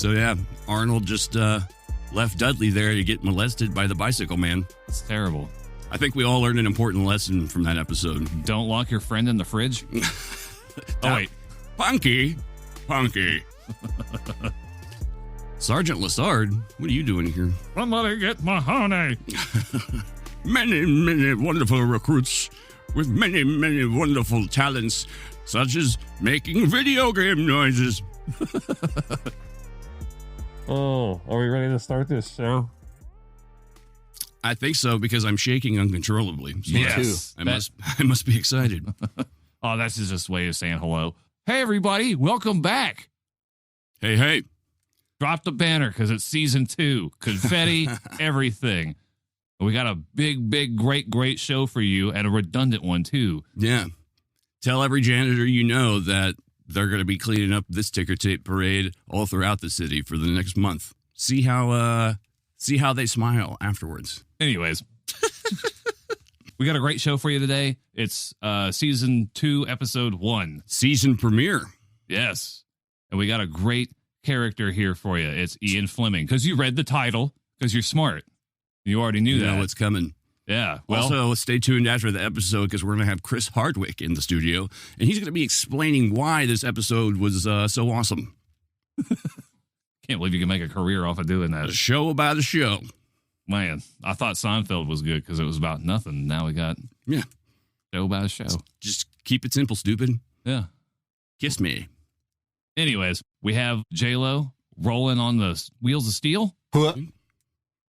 So, yeah, Arnold just left Dudley there to get molested by the bicycle man. It's terrible. I think we all learned an important lesson from that episode. Don't lock your friend in the fridge. Oh, wait. Punky. Sergeant Lassard, what are you doing here? Somebody get my honey. Many wonderful recruits with many wonderful talents, such as making video game noises. Oh, are we ready to start this show? I think so, because I'm shaking uncontrollably. So Yes. I must be excited. Oh, that's just a way of saying hello. Hey, everybody. Welcome back. Hey. Drop the banner because it's season 2. Confetti, everything. We got a big, great show for you, and a redundant one, too. Yeah. Tell every janitor you know that they're going to be cleaning up this ticker tape parade all throughout the city for the next month. See how they smile afterwards. Anyways, we got a great show for you today. It's season 2, episode 1. Season premiere. Yes. And we got a great character here for you. It's Ian Fleming, because you read the title, because you're smart. You already knew You that. know what's coming. Yeah. Well, Also, stay tuned after the episode, because we're going to have Chris Hardwick in the studio, and he's going to be explaining why this episode was so awesome. can't believe you can make a career off of doing A that. show about a show. Man, I thought Seinfeld was good because it was about nothing. Now we got Yeah. show about a show. Just keep it simple, stupid. Yeah. Kiss me. Anyways, we have J-Lo rolling on the wheels of steel. What? And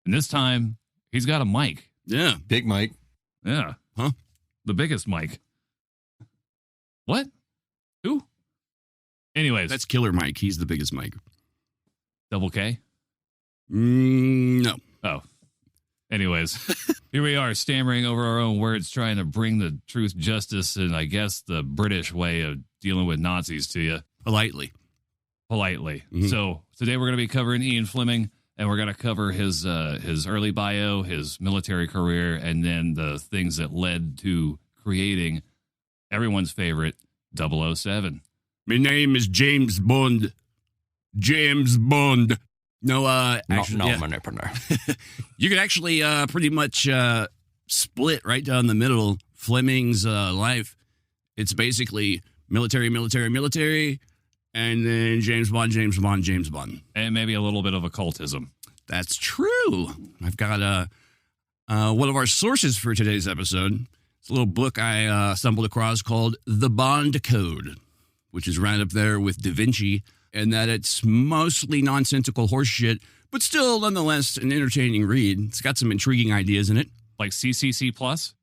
this time, he's got a mic. Yeah. Big Mike. Yeah. Huh? The biggest mic. What? Who? Anyways, That's Killer Mike. He's the biggest Mike. Double K? No. Oh. Anyways, here we are stammering over our own words, trying to bring the truth, justice, and I guess the British way of dealing with Nazis to you Politely. Mm-hmm. So today we're going to be covering Ian Fleming, and we're going to cover his early bio, his military career, and then the things that led to creating everyone's favorite 007. My name is James Bond. James Bond. No, actually, you could actually pretty much split right down the middle Fleming's life. It's basically military, and then James Bond. And maybe a little bit of occultism. That's true. I've got one of our sources for today's episode. It's a little book I stumbled across called The Bond Code, which is right up there with Da Vinci, and that it's mostly nonsensical horseshit, but still, nonetheless, an entertaining read. It's got some intriguing ideas in it. Like CCC plus?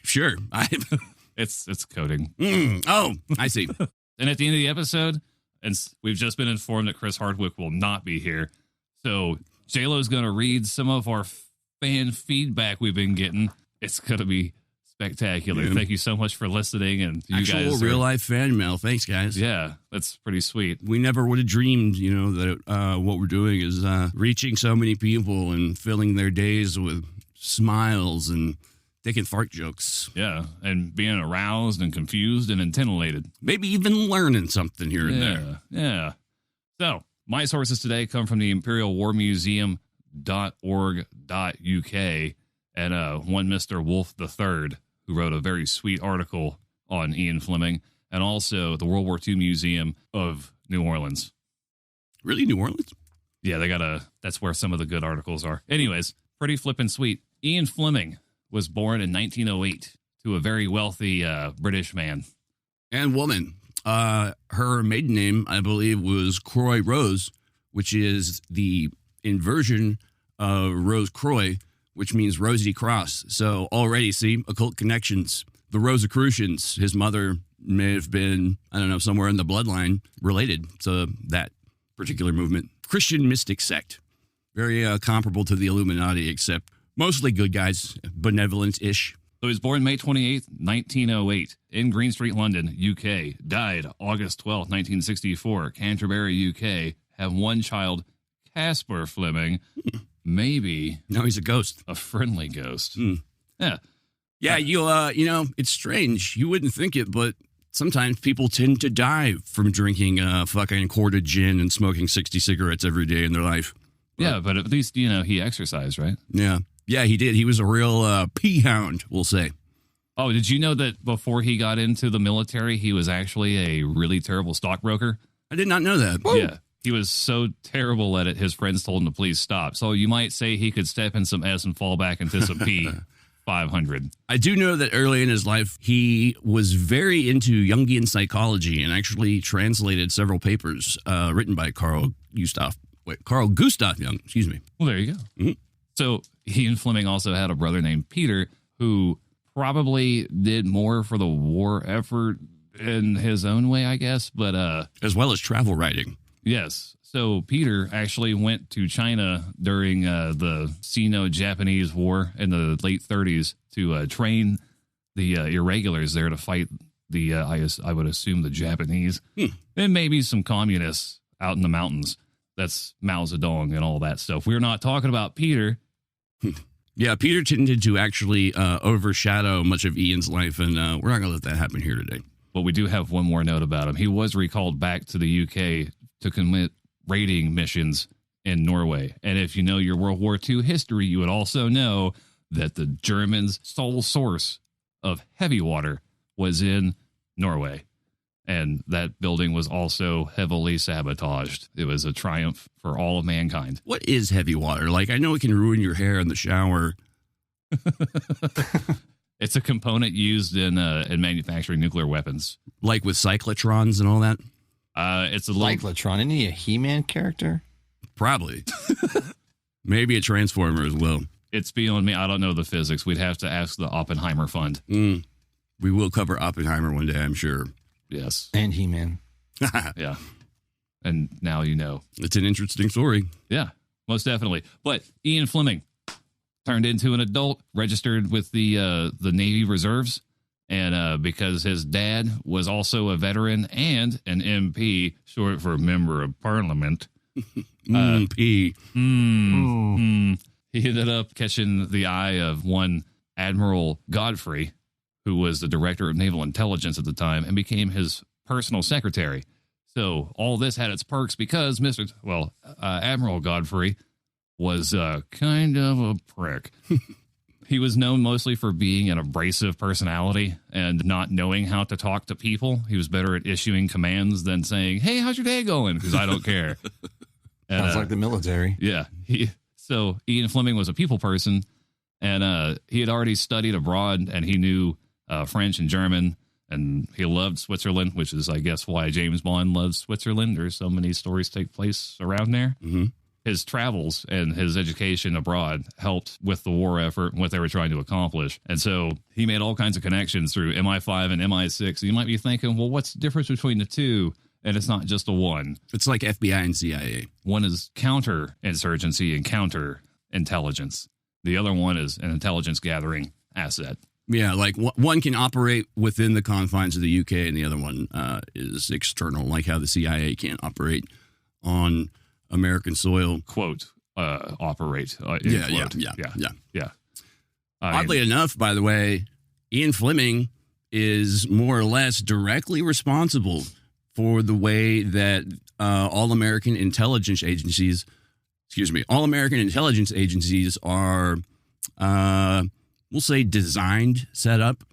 Sure. It's coding. Oh, I see. And at the end of the episode, and we've just been informed that Chris Hardwick will not be here. So J-Lo's going to read some of our fan feedback we've been getting. It's going to be spectacular. Yeah. Thank you so much for listening. And you Actual guys real-life fan mail. Thanks, guys. Yeah, that's pretty sweet. We never would have dreamed, that what we're doing is reaching so many people and filling their days with smiles and dick and fart jokes. Yeah, and being aroused and confused and titillated. Maybe even learning something here and there. Yeah. So, my sources today come from the imperialwarmuseum.org.uk and one Mr. Wolf III, who wrote a very sweet article on Ian Fleming, and also the World War II Museum of New Orleans. Really, New Orleans? Yeah, that's where some of the good articles are. Anyways, pretty flippin' sweet. Ian Fleming was born in 1908 to a very wealthy British man. And woman. Her maiden name, I believe, was Croix Rose, which is the inversion of Rose Croix, which means Rosy Cross. So already, see, occult connections. The Rosicrucians, his mother may have been, somewhere in the bloodline related to that particular movement. Christian mystic sect. Very comparable to the Illuminati, except mostly good guys, benevolent-ish. So he was born May 28th, 1908, in Green Street, London, UK. Died August 12th, 1964, Canterbury, UK. Have one child, Casper Fleming. Maybe. No, he's a ghost. A friendly ghost. Yeah. Yeah, it's strange. You wouldn't think it, but sometimes people tend to die from drinking fucking quart of gin and smoking 60 cigarettes every day in their life. Yeah, but at least, he exercised, right? Yeah. Yeah, he did. He was a real pea hound, we'll say. Oh, did you know that before he got into the military, he was actually a really terrible stockbroker? I did not know that. Yeah. He was so terrible at it, his friends told him to please stop. So you might say he could step in some S and fall back into some P 500. I do know that early in his life, he was very into Jungian psychology and actually translated several papers written by Carl Gustav Jung. Excuse me. Well, there you go. Mm-hmm. So Ian Fleming also had a brother named Peter who probably did more for the war effort in his own way, I guess. But as well as travel writing. Yes. So Peter actually went to China during the Sino-Japanese War in the late 30s to train the irregulars there to fight the, I would assume, the Japanese and maybe some communists out in the mountains. That's Mao Zedong and all that stuff. We're not talking about Peter. Yeah, Peter tended to actually overshadow much of Ian's life, and we're not going to let that happen here today. But we do have one more note about him. He was recalled back to the UK to commit raiding missions in Norway. And if you know your World War II history, you would also know that the Germans' sole source of heavy water was in Norway. And that building was also heavily sabotaged. It was a triumph for all of mankind. What is heavy water? Like, I know it can ruin your hair in the shower. It's a component used in manufacturing nuclear weapons. Like with cyclotrons and all that? It's a little... Cyclotron, isn't he a He-Man character? Probably. Maybe a Transformer as well. It's beyond me. I don't know the physics. We'd have to ask the Oppenheimer Fund. We will cover Oppenheimer one day, I'm sure. Yes. And He-Man. Yeah. And now you know. It's an interesting story. Yeah, most definitely. But Ian Fleming turned into an adult, registered with the Navy Reserves. And because his dad was also a veteran and an MP, short for Member of Parliament. MP. He ended up catching the eye of one Admiral Godfrey, who was the director of naval intelligence at the time, and became his personal secretary. So all this had its perks because Admiral Godfrey was kind of a prick. He was known mostly for being an abrasive personality and not knowing how to talk to people. He was better at issuing commands than saying, "Hey, how's your day going?" Because I don't care. Sounds like the military. Yeah. So Ian Fleming was a people person, and he had already studied abroad, and he knew French and German, and he loved Switzerland, which is, I guess, why James Bond loves Switzerland. There's so many stories take place around there. Mm-hmm. His travels and his education abroad helped with the war effort and what they were trying to accomplish. And so he made all kinds of connections through MI5 and MI6. You might be thinking, well, what's the difference between the two? And it's not just a one. It's like FBI and CIA. One is counterinsurgency and counterintelligence. The other one is an intelligence gathering asset. Yeah, like one can operate within the confines of the UK and the other one is external, like how the CIA can't operate on American soil. Quote, operate. Yeah. Oddly enough, by the way, Ian Fleming is more or less directly responsible for the way that all American intelligence agencies are, we'll say, designed, set up.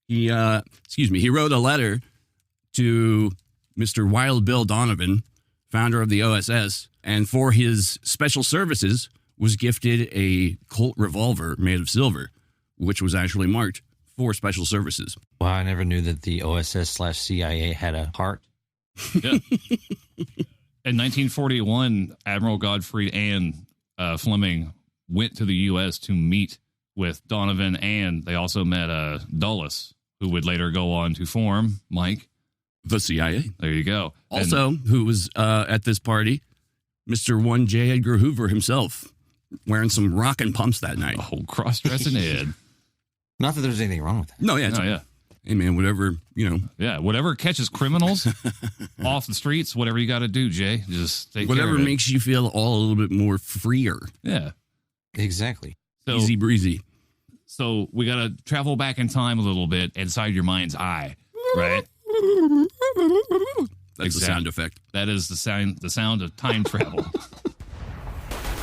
He wrote a letter to Mr. Wild Bill Donovan, founder of the OSS, and for his special services was gifted a Colt revolver made of silver, which was actually marked for special services. Wow, I never knew that the OSS/CIA had a heart. Yeah. In 1941, Admiral Godfrey and Fleming went to the U.S. to meet with Donovan, and they also met Dulles, who would later go on to form, Mike, the CIA. There you go. Also, who was at this party, Mr. 1 J. Edgar Hoover himself, wearing some rockin' pumps that night. Oh, cross-dressing Ed. Not that there's anything wrong with that. No, yeah. Yeah. Hey, man, whatever, Yeah, whatever catches criminals off the streets, whatever you got to do, Jay. Just take whatever care of it. makes you feel all a little bit more freer. Yeah. Exactly. So, easy breezy. So we got to travel back in time a little bit inside your mind's eye, right? That's the sound effect. That is the sound of time travel.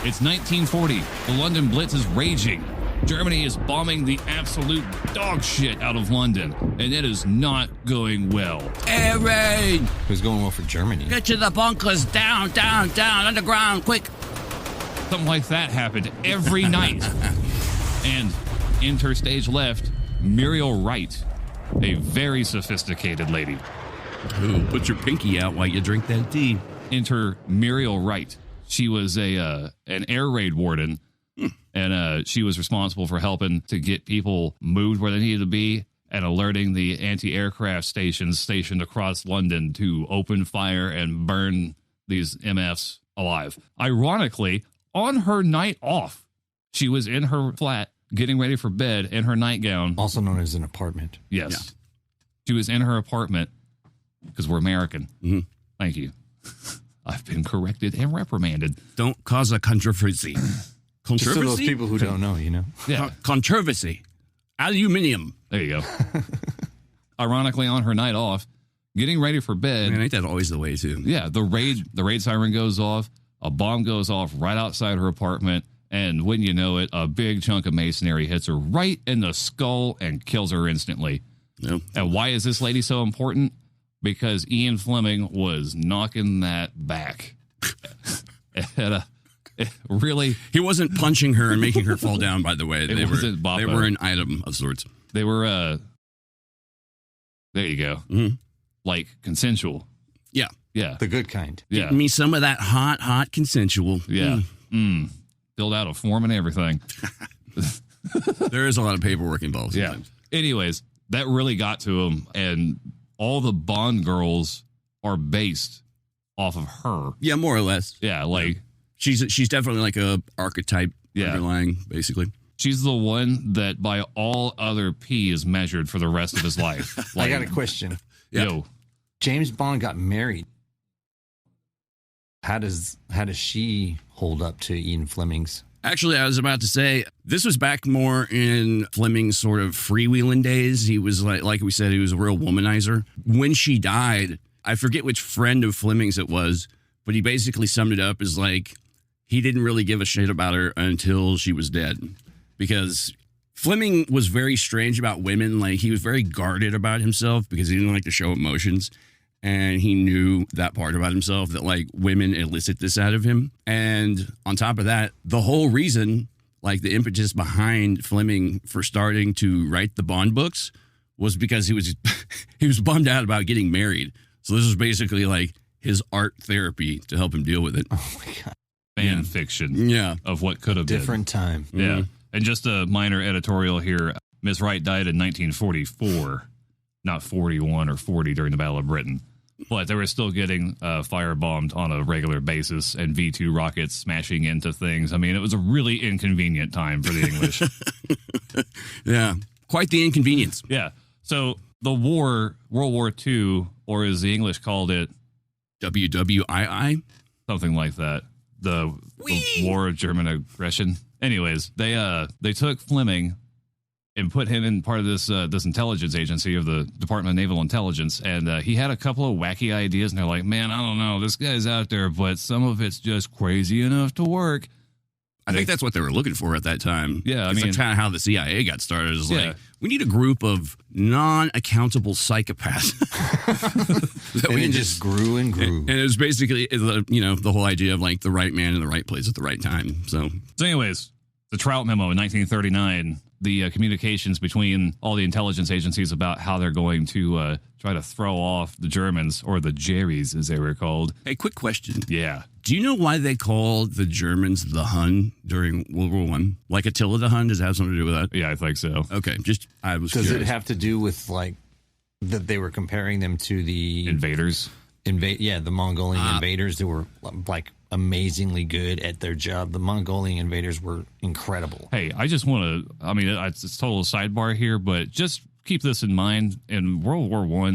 It's 1940. The London Blitz is raging. Germany is bombing the absolute dog shit out of London, and it is not going well. Air raid! It was going well for Germany. Get to the bunkers, down, down, down, underground, quick. Something like that happened every night. And enter stage left, Muriel Wright, a very sophisticated lady. Ooh, put your pinky out while you drink that tea. Enter Muriel Wright. She was an air raid warden, and she was responsible for helping to get people moved where they needed to be and alerting the anti-aircraft stations stationed across London to open fire and burn these MFs alive. Ironically, on her night off, she was in her flat getting ready for bed in her nightgown. Also known as an apartment. Yes. Yeah. She was in her apartment because we're American. Mm-hmm. Thank you. I've been corrected and reprimanded. Don't cause a controversy. Just for those Controversy? people who don't know, you know. Yeah. Controversy. Aluminium. There you go. Ironically, on her night off, getting ready for bed. Man, ain't that always the way, too? Yeah, the raid siren goes off. A bomb goes off right outside her apartment. And when you know it, a big chunk of masonry hits her right in the skull and kills her instantly. Yep. And why is this lady so important? Because Ian Fleming was knocking that back. Really? He wasn't punching her and making her fall down, by the way. They wasn't were an item of sorts. They were, there you go. Mm-hmm. Like consensual. Yeah. Yeah. The good kind. Yeah. Give me some of that hot consensual. Yeah. Filled out a form and everything. There is a lot of paperwork involved sometimes. Yeah. Anyways, that really got to him, and all the Bond girls are based off of her. Yeah, more or less. Yeah, like she's definitely like a archetype underlying, basically. she's the one that by all other P is measured for the rest of his life. Like, I got a question. Yo, James Bond got married. How does she hold up to Ian Fleming's? Actually, I was about to say, this was back more in Fleming's sort of freewheeling days. He was like we said, he was a real womanizer. When she died, I forget which friend of Fleming's it was, but he basically summed it up as like, he didn't really give a shit about her until she was dead. Because Fleming was very strange about women. Like, he was very guarded about himself because he didn't like to show emotions. And he knew that part about himself, that like women elicit this out of him. And on top of that, the whole reason, like the impetus behind Fleming for starting to write the Bond books was because he was bummed out about getting married. So this was basically like his art therapy to help him deal with it. Oh my God. fan fiction of what could have been. Different time. Yeah. Mm-hmm. And just a minor editorial here. Ms. Wright died in 1944, not 41 or 40 during the Battle of Britain. But they were still getting firebombed on a regular basis and V-2 rockets smashing into things. I mean, it was a really inconvenient time for the English. Yeah. Quite the inconvenience. Yeah. So the war, World War II, or as the English called it, WWII? something like that, the War of German Aggression. Anyways, they took Fleming and put him in part of this intelligence agency of the Department of Naval Intelligence. And he had a couple of wacky ideas, and they're like, man, I don't know, this guy's out there, but some of it's just crazy enough to work. I think that's what they were looking for at that time. Yeah, I mean, that's kind of how the CIA got started. Is Yeah. like, we need a group of non-accountable psychopaths. that And we it can just grew and grew. And it was basically, the whole idea of like the right man in the right place at the right time. So anyways, the Trout Memo in 1939, the communications between all the intelligence agencies about how they're going to try to throw off the Germans, or the Jerries as they were called. hey, quick question. Yeah. Do you know why they called the Germans the Hun during World War I? Like Attila the Hun? Does that have something to do with that? Yeah, I think so. Okay, I was Does curious. it have to do with like that they were comparing them to the Invaders. the Mongolian invaders who were like amazingly good at their job? The Mongolian invaders were incredible. Hey, I just want to, I mean, it's total sidebar here, but just keep this in mind. In World War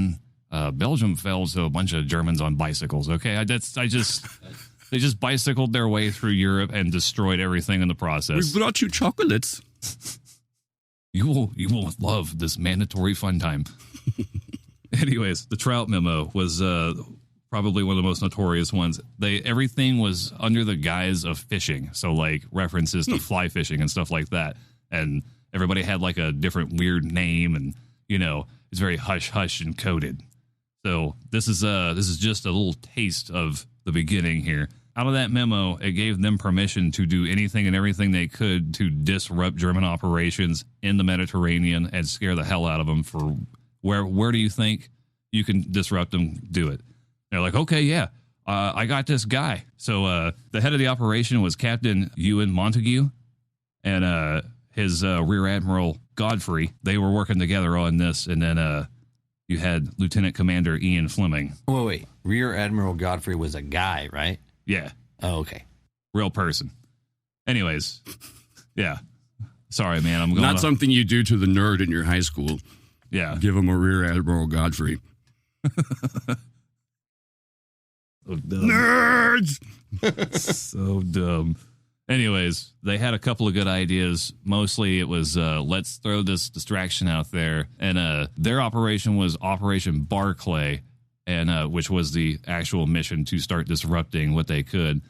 I, Belgium fell to a bunch of Germans on bicycles, okay? They just bicycled their way through Europe and destroyed everything in the process. We brought you chocolates. You will love this mandatory fun time. Anyways, the trout memo was probably one of the most notorious ones. Everything was under the guise of fishing, so like references to fly fishing and stuff like that. And everybody had like a different weird name, and it's very hush hush and coded. So this is just a little taste of the beginning here. Out of that memo, it gave them permission to do anything and everything they could to disrupt German operations in the Mediterranean and scare the hell out of them. For where do you think you can disrupt them? Do it. They're like, okay, yeah, I got this guy. So the head of the operation was Captain Ewan Montague and his Rear Admiral Godfrey. They were working together on this, and then you had Lieutenant Commander Ian Fleming. Oh, wait. Rear Admiral Godfrey was a guy, right? Yeah. Oh, okay. Real person. Anyways, yeah. Sorry, man. I'm going Not something you do to the nerd in your high school. Yeah. Give him a Rear Admiral Godfrey. So dumb. Nerds! So dumb. Anyways, they had a couple of good ideas. Mostly it was, let's throw this distraction out there. And their operation was Operation Barclay, and which was the actual mission to start disrupting what they could.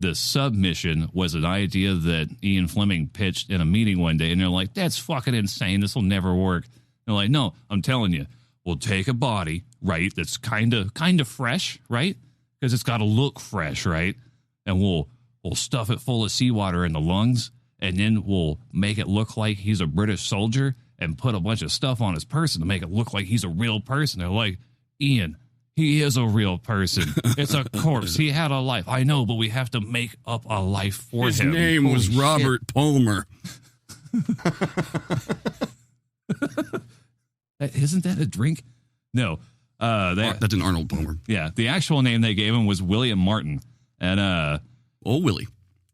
The submission was an idea that Ian Fleming pitched in a meeting one day, and they're like, that's fucking insane. This will never work. They're like, no, I'm telling you, we'll take a body, right, that's kind of fresh, right? Because it's got to look fresh, right? And we'll stuff it full of seawater in the lungs, and then we'll make it look like he's a British soldier and put a bunch of stuff on his person to make it look like he's a real person. They're like, Ian, he is a real person. It's a corpse. He had a life. I know, but we have to make up a life for His him. His name was Robert Palmer. Isn't that a drink? No. That's an Arnold Palmer. Yeah. The actual name they gave him was William Martin. And Willie.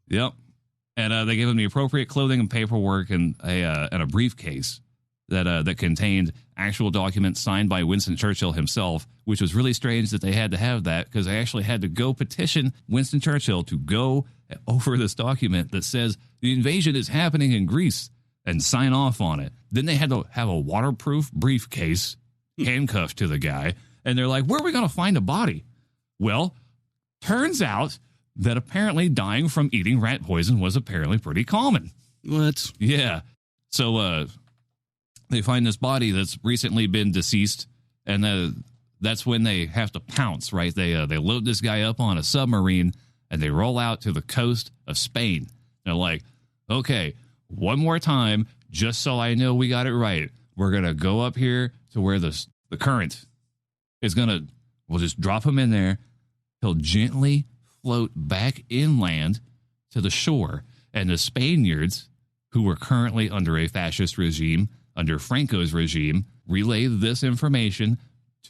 Yep. And they gave him the appropriate clothing and paperwork and a briefcase that contained actual documents signed by Winston Churchill himself, which was really strange that they had to have that, because they actually had to go petition Winston Churchill to go over this document that says the invasion is happening in Greece and sign off on it. Then they had to have a waterproof briefcase handcuffed to the guy. And they're like, where are we going to find a body? Well, turns out that apparently dying from eating rat poison was apparently pretty common. What? Yeah. So they find this body that's recently been deceased, and that's when they have to pounce, right? They load this guy up on a submarine, and they roll out to the coast of Spain. They're like, okay, one more time, just so I know we got it right. We're going to go up here to where the current is going to, we'll just drop him in there. He'll gently float back inland to the shore. And the Spaniards, who were currently under a fascist regime, under Franco's regime, relay this information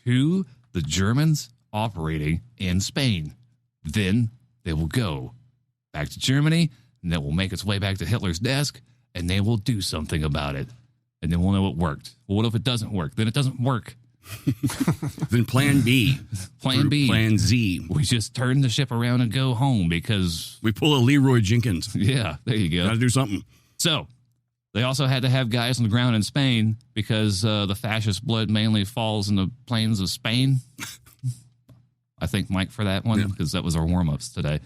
to the Germans operating in Spain. Then they will go back to Germany, and that will make its way back to Hitler's desk, and they will do something about it. And then we'll know it worked. Well, what if it doesn't work? Then it doesn't work. Then plan B. Plan B. Plan Z. We just turn the ship around and go home because... We pull a Leroy Jenkins. Yeah, there you go. Got to do something. So, they also had to have guys on the ground in Spain because the fascist blood mainly falls in the plains of Spain. I thank Mike for that one because that was our warm-ups today.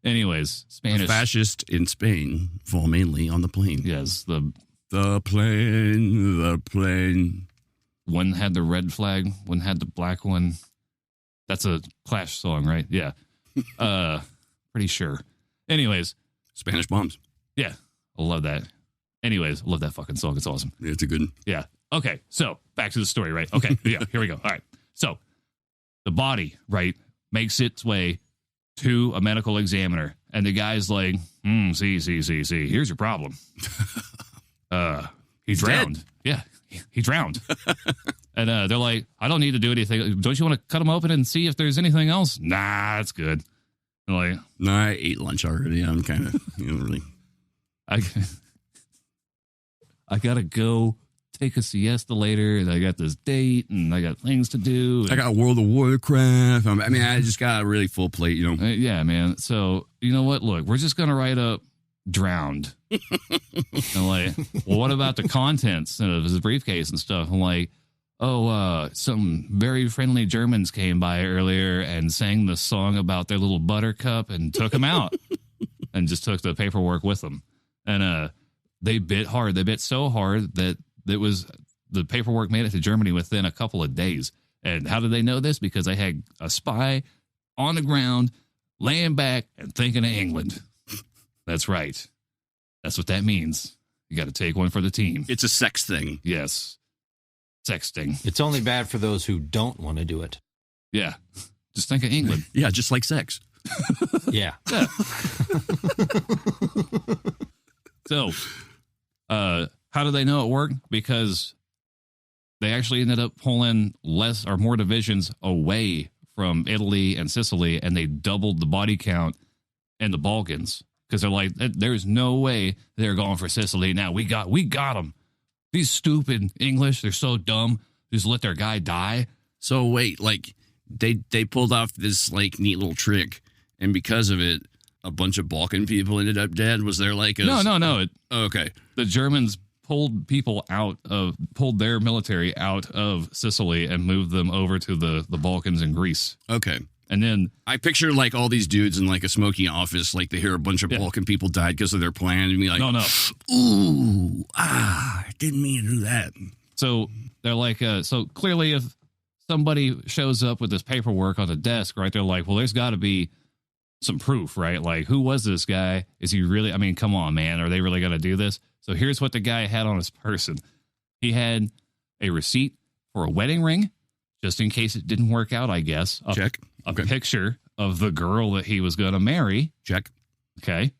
Anyways, Spanish... The fascist in Spain fall mainly on the plane. Yes, the plane. One had the red flag, one had the black one. That's a Clash song, right? Yeah. Pretty sure. Anyways. Spanish bombs. Yeah. I love that. Anyways, I love that fucking song. It's awesome. Yeah, it's a good one. Yeah. Okay. So back to the story, right? Okay. Yeah. Here we go. All right. So the body, right, makes its way to a medical examiner. And the guy's like, see. Here's your problem. He drowned. Dead. Yeah. He drowned. And they're like, I don't need to do anything. Don't you want to cut him open and see if there's anything else? Nah, that's good. They're like, no, I ate lunch already. I'm kind of, really. I got to go take a siesta later, and I got this date, and I got things to do. I got World of Warcraft. I just got a really full plate, Yeah, man. So, you know what? Look, we're just going to write up drowned. And like, well, what about the contents of his briefcase and stuff? I'm like, some very friendly Germans came by earlier and sang the song about their little buttercup and took them out and just took the paperwork with them. And they bit hard. They bit so hard that the paperwork made it to Germany within a couple of days. And how did they know this? Because they had a spy on the ground, laying back and thinking of England. That's right. That's what that means. You got to take one for the team. It's a sex thing. Yes. Sexting. It's only bad for those who don't want to do it. Yeah. Just think of England. Yeah, just like sex. Yeah. Yeah. So, how do they know it worked? Because they actually ended up pulling less or more divisions away from Italy and Sicily, and they doubled the body count in the Balkans. Because they're like, there's no way they're going for Sicily. Now we got them. These stupid English, they're so dumb. Just let their guy die. So wait, like they pulled off this like neat little trick, and because of it, a bunch of Balkan people ended up dead. Was there like a no? Okay, the Germans pulled their military out of Sicily and moved them over to the Balkans and Greece. Okay. And then I picture like all these dudes in like a smoky office, like they hear a bunch of Balkan people died because of their plan, and be like, no. Ooh, didn't mean to do that. So they're like, so clearly if somebody shows up with this paperwork on the desk, right, they're like, well, there's got to be some proof, right? Like, who was this guy? Is he really, I mean, come on, man. Are they really going to do this? So here's what the guy had on his person. He had a receipt for a wedding ring, just in case it didn't work out, I guess. Check. A picture of the girl that he was going to marry. Check. Okay.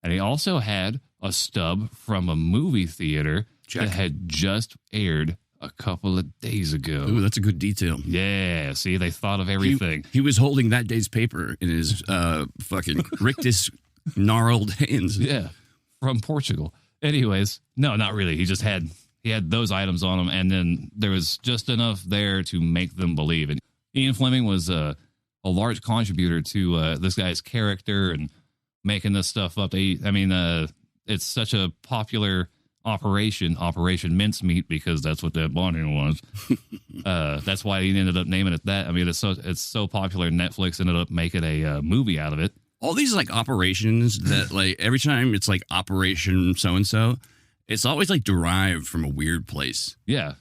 And he also had a stub from a movie theater that had just aired a couple of days ago. Ooh, that's a good detail. Yeah. See, they thought of everything. He was holding that day's paper in his fucking rictus gnarled hands. Yeah. From Portugal. Anyways, no, not really. He had those items on him, and then there was just enough there to make them believe. And Ian Fleming was a large contributor to this guy's character and making this stuff up. It's such a popular Operation Mincemeat, because that's what that bonding was. That's why he ended up naming it that. I mean, it's so popular. Netflix ended up making a movie out of it. All these like operations that like every time it's like Operation so and so, it's always like derived from a weird place. Yeah,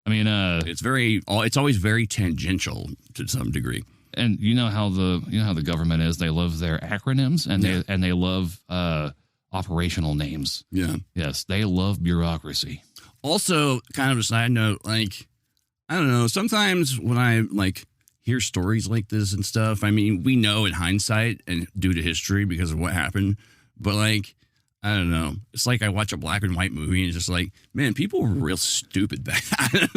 I mean, it's always very tangential to some degree. And you know how the government is. They love their acronyms, and they love operational names. Yeah. Yes, they love bureaucracy. Also, kind of a side note, like, I don't know, sometimes when I like hear stories like this and stuff, I mean, we know in hindsight and due to history because of what happened, but like, I don't know. It's like I watch a black and white movie and it's just like, man, people were real stupid back then.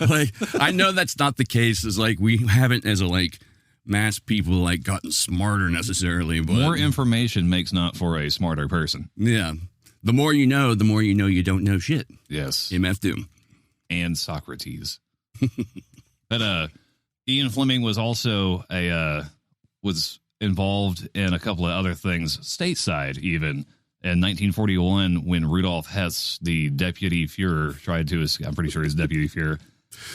Like, I know that's not the case. It's like we haven't, as a like mass people, like gotten smarter necessarily. But more information makes not for a smarter person. Yeah, the more you know you don't know shit. Yes, MF Doom and Socrates. But Ian Fleming was also was involved in a couple of other things stateside, even. In 1941, when Rudolf Hess, the deputy Fuhrer, tried to escape, I'm pretty sure he's deputy Fuhrer,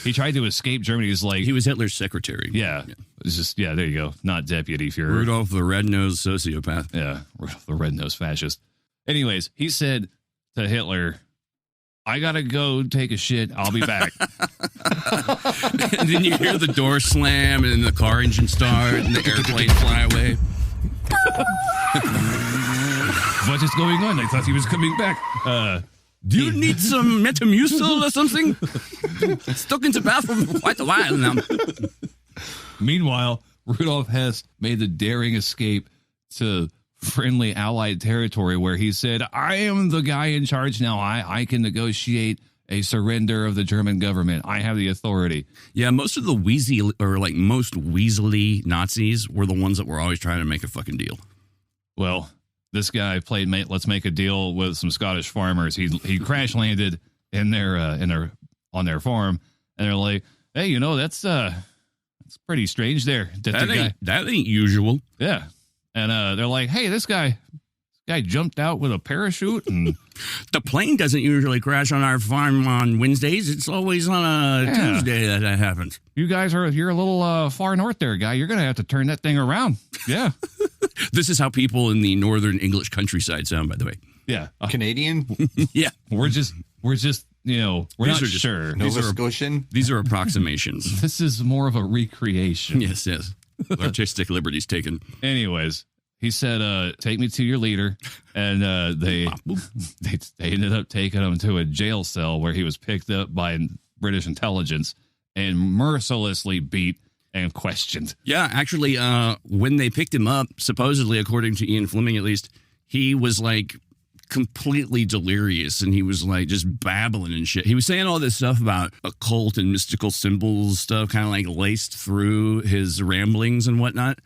he tried to escape Germany. He was Hitler's secretary. Yeah. It's just, there you go. Not deputy Fuhrer. Rudolf the red-nosed sociopath. Yeah, Rudolf the red-nosed fascist. Anyways, he said to Hitler, I got to go take a shit. I'll be back. And then you hear the door slam and the car engine start and the airplane fly away. What is going on? I thought he was coming back. Do you need some Metamucil or something? Stuck in the bathroom for quite a while now. Meanwhile, Rudolf Hess made the daring escape to friendly Allied territory where he said, I am the guy in charge now. I can negotiate a surrender of the German government. I have the authority. Yeah, most of the most weaselly Nazis were the ones that were always trying to make a fucking deal. Well, this guy played let's make a deal with some Scottish farmers. He crash landed on their farm, and they're like, hey, that's pretty strange there. That ain't usual. Yeah. And they're like, hey, this guy Guy jumped out with a parachute and The plane doesn't usually crash on our farm on Wednesdays. It's always on a Tuesday that happens. you're a little far north there, guy. You're going to have to turn that thing around. Yeah. This is how people in the northern English countryside sound, by the way. Yeah. Canadian, Yeah. We're just, we're These not are just- sure. Nova Scotian. These are approximations. This is more of a recreation. Yes. Artistic liberties taken. Anyways, he said, take me to your leader. And they ended up taking him to a jail cell where he was picked up by British intelligence and mercilessly beat and questioned. Yeah, actually, when they picked him up, supposedly, according to Ian Fleming at least, he was like completely delirious and he was like just babbling and shit. He was saying all this stuff about occult and mystical symbols stuff, kind of like laced through his ramblings and whatnot.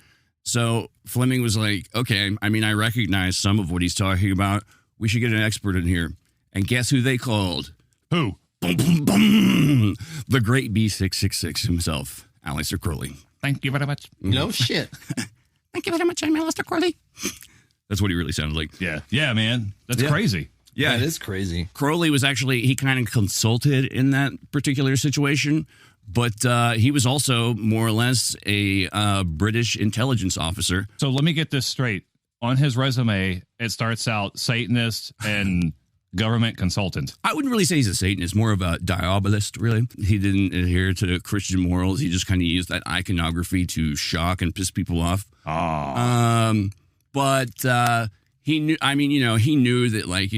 So Fleming was like, okay, I mean, I recognize some of what he's talking about. We should get an expert in here. And guess who they called? Who? Boom, boom, boom. The great B666 himself, Aleister Crowley. Thank you very much. No shit. Thank you very much, I'm Aleister Crowley. That's what he really sounded like. Yeah. Yeah, man. That's Yeah. crazy. Yeah, That is crazy. Crowley was actually, he kind of consulted in that particular situation, but he was also more or less a British intelligence officer. So let me get this straight. On his resume, it starts out Satanist and government consultant. I wouldn't really say he's a Satanist, more of a diabolist, really. He didn't adhere to Christian morals. He just kind of used that iconography to shock and piss people off. But he knew, I mean, he knew that, like,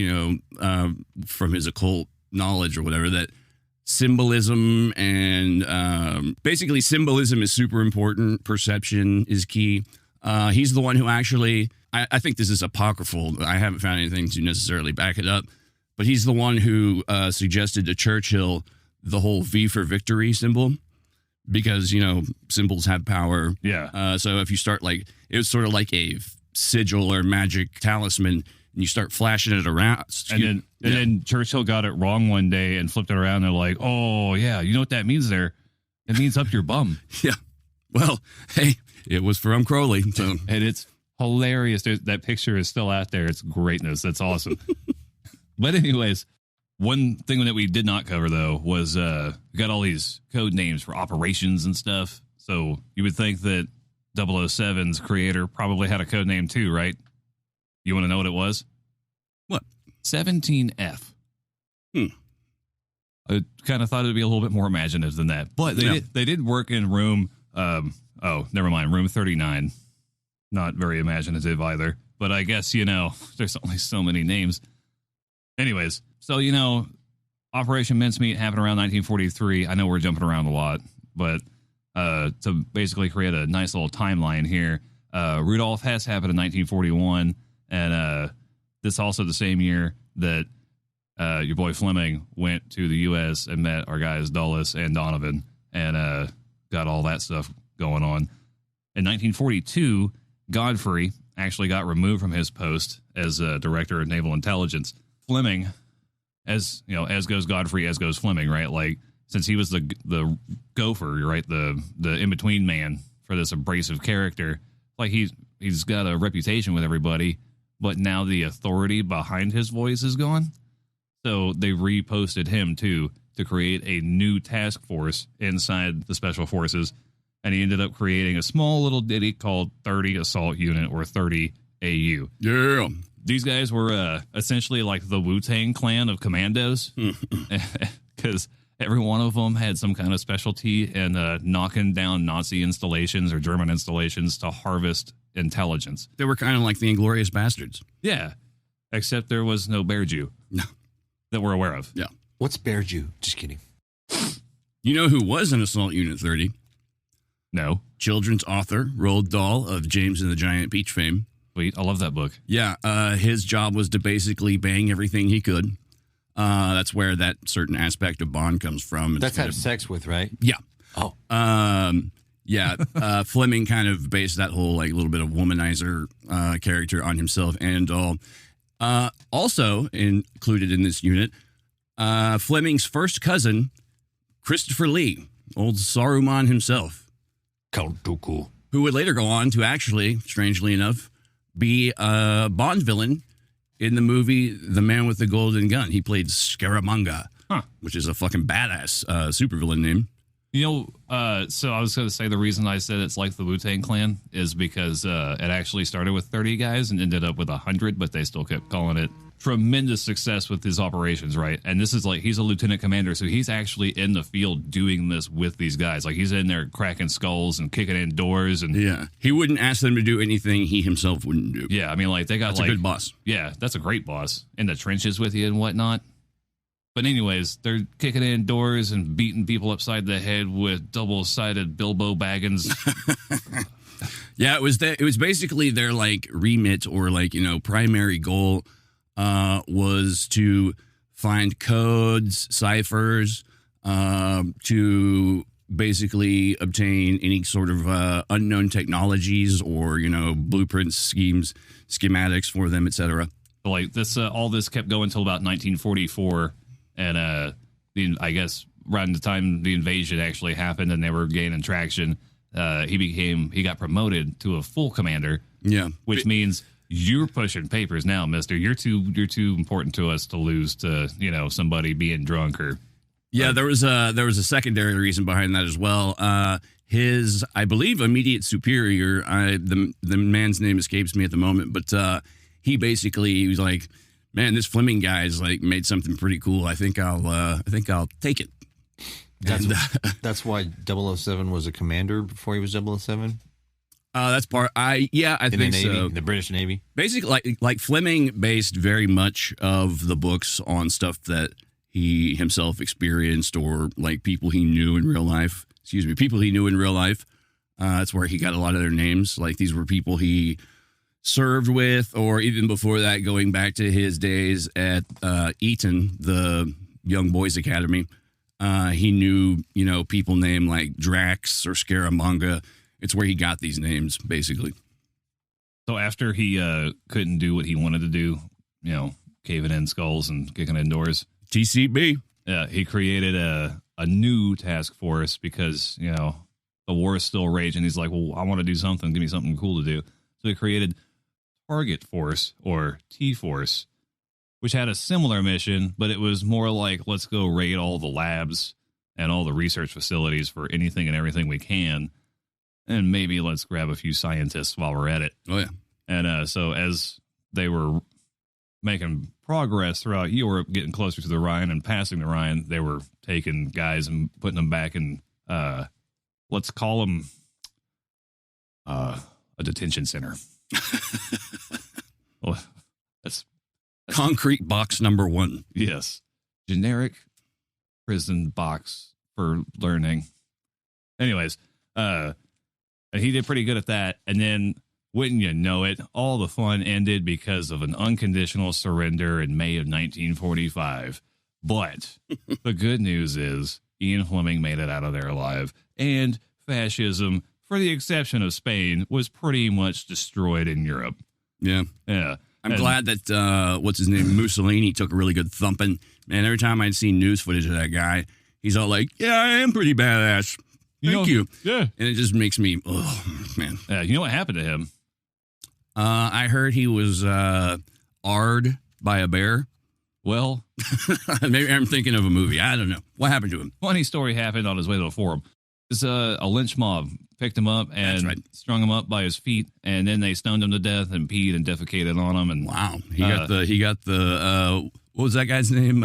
from his occult knowledge or whatever, that symbolism and basically symbolism is super important. Perception is key. He's the one who actually, I think this is apocryphal. I haven't found anything to necessarily back it up, but he's the one who suggested to Churchill the whole V for victory symbol because, symbols have power. Yeah. So if you start it was sort of like a sigil or magic talisman, and you start flashing it around. And then Churchill got it wrong one day and flipped it around. They're like, oh, yeah, you know what that means there? It means up your bum. Yeah. Well, hey, it was from Crowley. So And it's hilarious. That picture is still out there. It's greatness. That's awesome. But anyways, one thing that we did not cover, though, was we got all these code names for operations and stuff. So you would think that 007's creator probably had a code name too, right? You want to know what it was? What? 17F. I kind of thought it'd be a little bit more imaginative than that. But they did work in room, room 39. Not very imaginative either. But I guess, there's only so many names. Anyways, so, Operation Mincemeat happened around 1943. I know we're jumping around a lot, but to basically create a nice little timeline here, Rudolph Hess happened in 1941, and this also the same year that your boy Fleming went to the U.S. and met our guys Dulles and Donovan and got all that stuff going on. In 1942, Godfrey actually got removed from his post as director of naval intelligence. Fleming, as goes Godfrey, as goes Fleming, right? Like, since he was the gopher, right, the in-between man for this abrasive character, like he's got a reputation with everybody, but now the authority behind his voice is gone. So they reposted him too to create a new task force inside the Special Forces, and he ended up creating a small little ditty called 30 Assault Unit, or 30 AU. yeah. These guys were essentially like the Wu-Tang Clan of commandos, because every one of them had some kind of specialty in knocking down Nazi installations or German installations to harvest intelligence. They were kind of like the Inglourious Bastards. Yeah, except there was no Bear Jew. No. That we're aware of. Yeah. What's Bear Jew? Just kidding. You know who was in Assault Unit 30? No. Children's author, Roald Dahl of James and the Giant Peach fame. Sweet. I love that book. Yeah, his job was to basically bang everything he could. That's where that certain aspect of Bond comes from. It's That's kind have of, sex with, right? yeah. Oh. Fleming kind of based that whole little bit of womanizer character on himself and Dahl. Also included in this unit, Fleming's first cousin, Christopher Lee, old Saruman himself, Count Dooku. who would later go on to actually, strangely enough, be a Bond villain in the movie The Man with the Golden Gun. He played Scaramanga, which is a fucking badass supervillain name. So I was going to say the reason I said it's like the Wu-Tang Clan is because it actually started with 30 guys and ended up with 100, but they still kept calling it. Tremendous success with his operations, right? And this is like, he's a lieutenant commander, so he's actually in the field doing this with these guys. Like, he's in there cracking skulls and kicking in doors. And yeah, he wouldn't ask them to do anything he himself wouldn't do. Yeah, I mean, like, they got that's a good boss. Yeah, that's a great boss. In the trenches with you and whatnot. But anyways, they're kicking in doors and beating people upside the head with double-sided Bilbo Baggins. Yeah, it was basically their, like, remit or, like, you know, primary goal was to find codes, ciphers, to basically obtain any sort of unknown technologies or, you know, blueprints, schemes, schematics for them, etc. Like, this, all this kept going until about 1944, and I guess around the time the invasion actually happened and they were gaining traction, he got promoted to a full commander. Yeah, which means you're pushing papers now, mister. You're too important to us to lose to, you know, somebody being drunk or. Yeah, there was a secondary reason behind that as well. His, I believe, immediate superior, the man's name escapes me at the moment, but he was like, man, this Fleming guy's like made something pretty cool. I think I'll take it. That's why 007 was a commander before he was 007. That's part. I think so. The British Navy. Basically, like Fleming based very much of the books on stuff that he himself experienced or like people he knew in real life. That's where he got a lot of their names. Like these were people he served with, or even before that, going back to his days at Eton, the Young Boys Academy. He knew, you know, people named like Drax or Scaramanga. It's where he got these names, basically. So after he couldn't do what he wanted to do, you know, caving in skulls and kicking in doors. TCB. He created a new task force because, you know, the war is still raging. He's like, well, I want to do something. Give me something cool to do. So he created Target Force, or T-Force, which had a similar mission, but it was more like, let's go raid all the labs and all the research facilities for anything and everything we can. And maybe let's grab a few scientists while we're at it. Oh, yeah. And so as they were making progress throughout Europe, getting closer to the Rhine and passing the Rhine, they were taking guys and putting them back in, let's call them a detention center. Well, that's concrete box number 1. Yes. Generic prison box for learning. Anyways, he did pretty good at that. And then, wouldn't you know it, all the fun ended because of an unconditional surrender in May of 1945. But the good news is Ian Fleming made it out of there alive. And fascism, for the exception of Spain, was pretty much destroyed in Europe. Yeah. Yeah. I'm glad that, what's his name, Mussolini took a really good thumping. Man, every time I'd see news footage of that guy, he's all like, yeah, I am pretty badass. Thank you. Yeah. And it just makes me, oh, man. Yeah, you know what happened to him? I heard he was arred by a bear. Well, maybe I'm thinking of a movie. I don't know. What happened to him? Funny story happened on his way to the forum. It's a lynch mob picked him up and strung him up by his feet, and then they stoned him to death and peed and defecated on him. And wow, he got the what was that guy's name?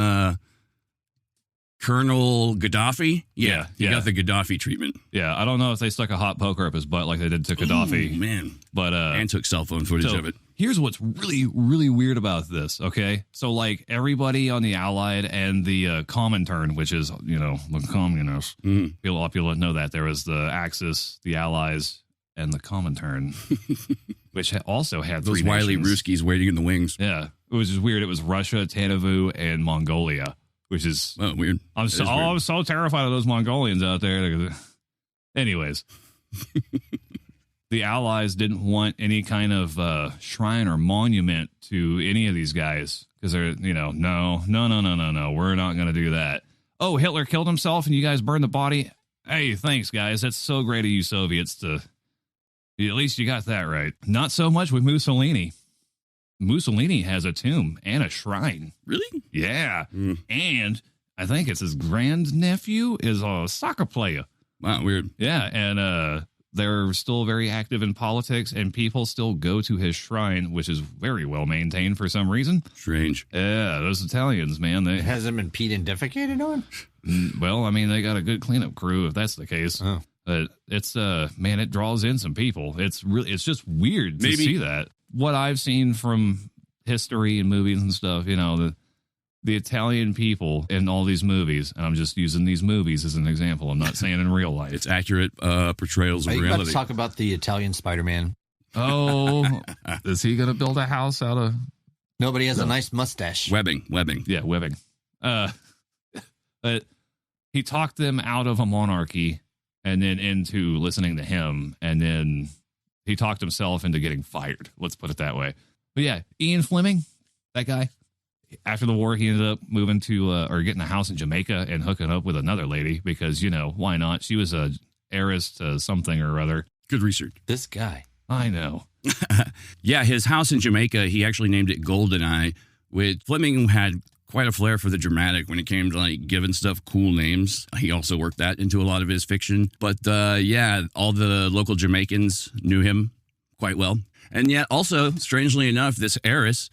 Colonel Gaddafi. Yeah, he got the Gaddafi treatment. Yeah, I don't know if they stuck a hot poker up his butt like they did to Gaddafi. Ooh, man, but and took cell phone footage of it. Here's what's really, really weird about this, okay? So, like, everybody on the Allied and the Comintern, which is, you know, the communists, people know that. There was the Axis, the Allies, and the Comintern, which also had those three wily nations. Ruskies waiting in the wings. Yeah, it was just weird. It was Russia, Tanavu, and Mongolia, which is... Oh, weird. I'm so terrified of those Mongolians out there. Anyways... The Allies didn't want any kind of shrine or monument to any of these guys because they're, you know, no, we're not going to do that. Oh, Hitler killed himself and you guys burned the body? Hey, thanks, guys. That's so great of you Soviets to, at least you got that right. Not so much with Mussolini. Mussolini has a tomb and a shrine. Really? Yeah. And I think it's his grandnephew is a soccer player. Wow, weird. Yeah, and they're still very active in politics, and people still go to his shrine, which is very well maintained for some reason. Strange. Yeah, those Italians, man. They Hasn't been peed and defecated on? well, I mean, they got a good cleanup crew, if that's the case. Oh. But it's man, it draws in some people. It's just weird to see that. What I've seen from history and movies and stuff, you know, the Italian people in all these movies, and I'm just using these movies as an example. I'm not saying in real life. It's accurate portrayals of Are you reality. about to talk about the Italian Spider-Man? Oh, is he going to build a house out of? No, but he has a nice mustache. Webbing. Yeah, webbing. But he talked them out of a monarchy and then into listening to him. And then he talked himself into getting fired. Let's put it that way. But yeah, Ian Fleming, that guy, after the war, he ended up moving to or getting a house in Jamaica and hooking up with another lady because, you know, why not? She was a heiress to something or other. Good research. This guy. I know. Yeah, his house in Jamaica, he actually named it Goldeneye, which Fleming had quite a flair for the dramatic when it came to like giving stuff cool names. He also worked that into a lot of his fiction. But yeah, all the local Jamaicans knew him quite well. And yet also, strangely enough, this heiress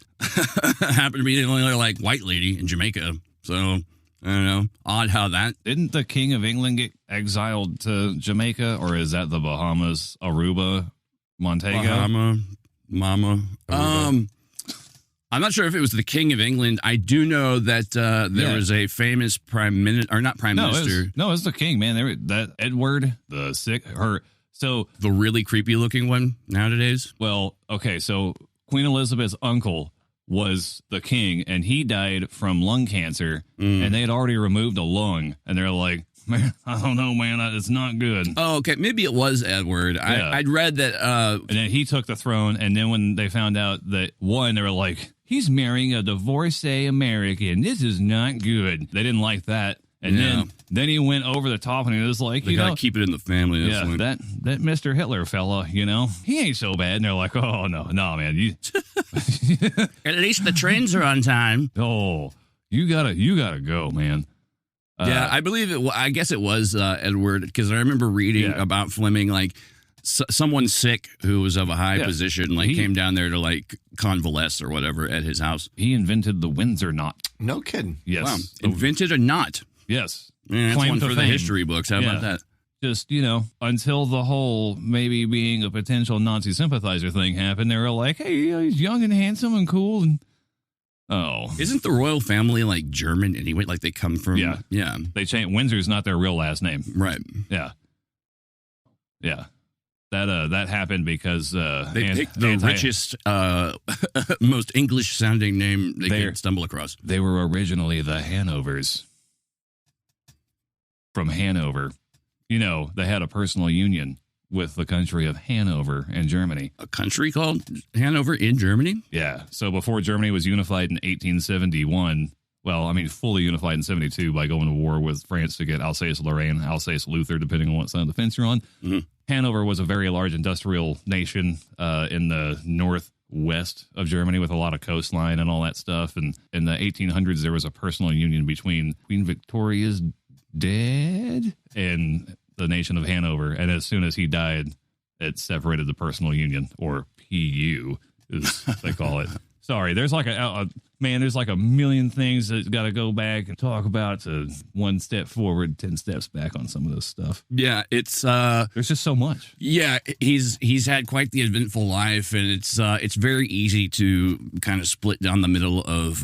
happened to be the only like white lady in Jamaica. So, I don't know. Odd how that. Didn't the King of England get exiled to Jamaica, or is that the Bahamas, Aruba, Montego? Mama. I'm not sure if it was the King of England. I do know that there was a famous prime minister, or not prime minister. It was the king, man. That Edward, So the really creepy looking one nowadays. Well, okay, so Queen Elizabeth's uncle was the king, and he died from lung cancer, and they had already removed a lung, and they're like, man, I don't know, man, it's not good. Oh, okay, maybe it was Edward. Yeah. I'd read that. And then he took the throne, and then when they found out that they were like, he's marrying a divorcee American. This is not good. They didn't like that. And then he went over the top, and he was like, they gotta keep it in the family. That's that Mr. Hitler fella, you know, he ain't so bad. And they're like, oh no, man, at least the trains are on time. Oh, you gotta go, man. Yeah, I believe it. I guess it was Edward, because I remember reading about Fleming, like someone sick who was of a high position, like came down there to like convalesce or whatever at his house. He invented the Windsor knot. No kidding. Yes, wow. Invented a knot. Yes, that's one for the history books. How about that? Just, you know, until the whole maybe being a potential Nazi sympathizer thing happened, they were like, hey, he's young and handsome and cool. And isn't the royal family like German anyway? Like they come from They changed. Windsor's not their real last name, right? Yeah. That happened because they picked the richest, most English sounding name they could stumble across. They were originally the Hanovers. From Hanover. You know, they had a personal union with the country of Hanover in Germany. A country called Hanover in Germany? Yeah. So before Germany was unified in 1871, well, I mean, fully unified in 72 by going to war with France to get Alsace-Lorraine, Alsace-Luther, depending on what side of the fence you're on. Mm-hmm. Hanover was a very large industrial nation in the northwest of Germany with a lot of coastline and all that stuff. And in the 1800s, there was a personal union between Queen Victoria's dad and the nation of Hanover. And as soon as he died, it separated the personal union, or PU, as they call it. Sorry, there's like there's like a million things that's got to go back and talk about to one step forward, 10 steps back on some of this stuff. Yeah, it's there's just so much. Yeah, he's had quite the eventful life, and it's very easy to kind of split down the middle of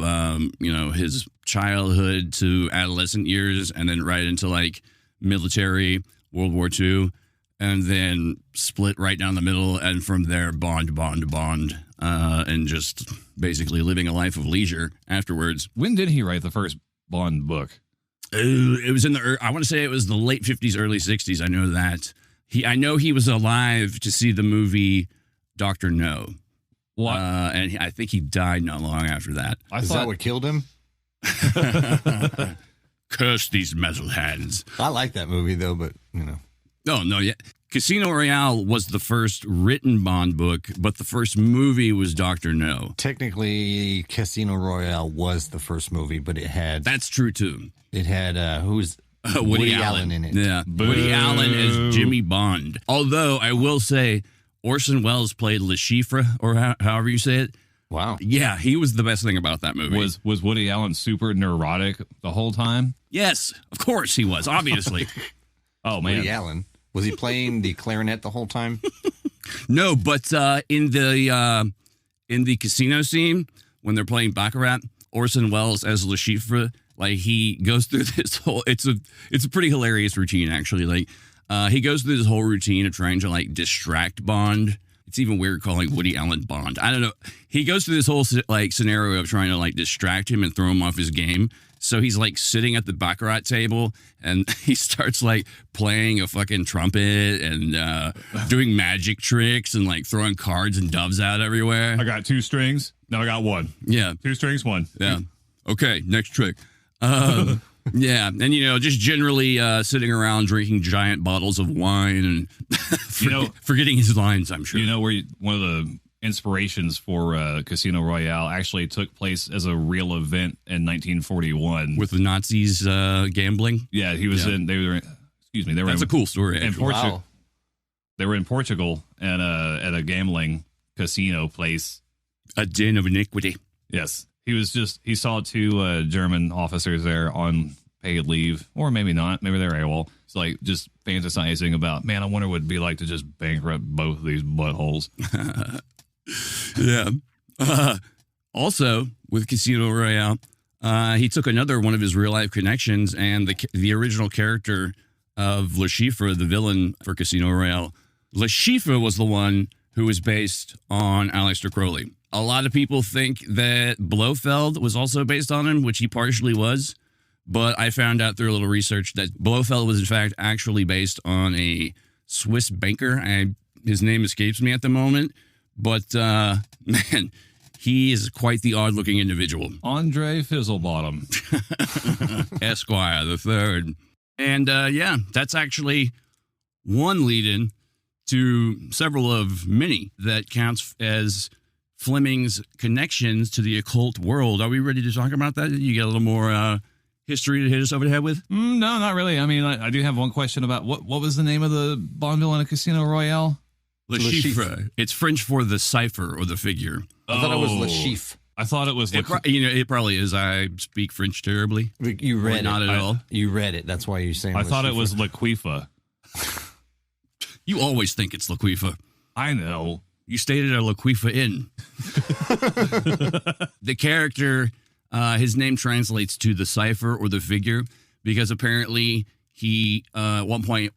his childhood to adolescent years, and then right into like military, World War II, and then split right down the middle, and from there bond, and just basically living a life of leisure afterwards. When did he write the first Bond book? It was I want to say it was the late 50s, early 60s. I know that. I know he was alive to see the movie Dr. No. What? And I think he died not long after that. Is that what killed him? Curse these metal hands. I like that movie, though, but, you know. Oh, no, yeah. Casino Royale was the first written Bond book, but the first movie was Dr. No. Technically, Casino Royale was the first movie, but That's true, too. it had Woody Allen in it. Yeah, Woody Allen as Jimmy Bond. Although, I will say, Orson Welles played Le Chiffre, or however you say it. Wow. Yeah, he was the best thing about that movie. Was Woody Allen super neurotic the whole time? Yes, of course he was, obviously. Oh, man. Woody Allen. Was he playing the clarinet the whole time? No, but in the casino scene, when they're playing Baccarat, Orson Welles as Le Chiffre, like he goes through this whole, it's a pretty hilarious routine, actually. Like he goes through this whole routine of trying to like distract Bond. It's even weird calling Woody Allen Bond. I don't know. He goes through this whole like scenario of trying to like distract him and throw him off his game. So he's like sitting at the Baccarat table and he starts like playing a fucking trumpet and doing magic tricks and like throwing cards and doves out everywhere. I got 2 strings. Now I got 1. Yeah. 2 strings, 1. Yeah. Okay. Next trick. Yeah. And, you know, just generally sitting around drinking giant bottles of wine and forgetting his lines, I'm sure. You know, one of the inspirations for Casino Royale actually took place as a real event in 1941 with the Nazis gambling. Yeah, he was in. They were. Excuse me. They were. That's a cool story. In Portugal, Wow. They were in Portugal at a gambling casino place. A den of iniquity. Yes, he saw 2 German officers there on paid leave, or maybe not. Maybe they're AWOL. It's like just fantasizing about, man, I wonder what it'd be like to just bankrupt both of these buttholes. Yeah. Also, with Casino Royale, he took another one of his real life connections, and the original character of Le Chiffre, the villain for Casino Royale, Le Chiffre was the one who was based on Aleister Crowley. A lot of people think that Blofeld was also based on him, which he partially was. But I found out through a little research that Blofeld was, in fact, actually based on a Swiss banker. His name escapes me at the moment. But, man, he is quite the odd-looking individual. Andre Fizzlebottom. Esquire the Third. And, yeah, that's actually one lead-in to several of many that counts as Fleming's connections to the occult world. Are we ready to talk about that? You got a little more history to hit us over the head with? No, not really. I mean, I do have one question about what was the name of the Bond villain at Casino Royale? Le Chiffre. It's French for the cipher or the figure. I thought it was Le Chiffre. I thought it was. It probably is. I speak French terribly. You read it. Not at all. You read it. That's why you're saying. I thought it was Laquifa. You always think it's Laquifa. I know. You stayed at a Laquifa Inn. The character, his name translates to the cipher or the figure because apparently he, at one point,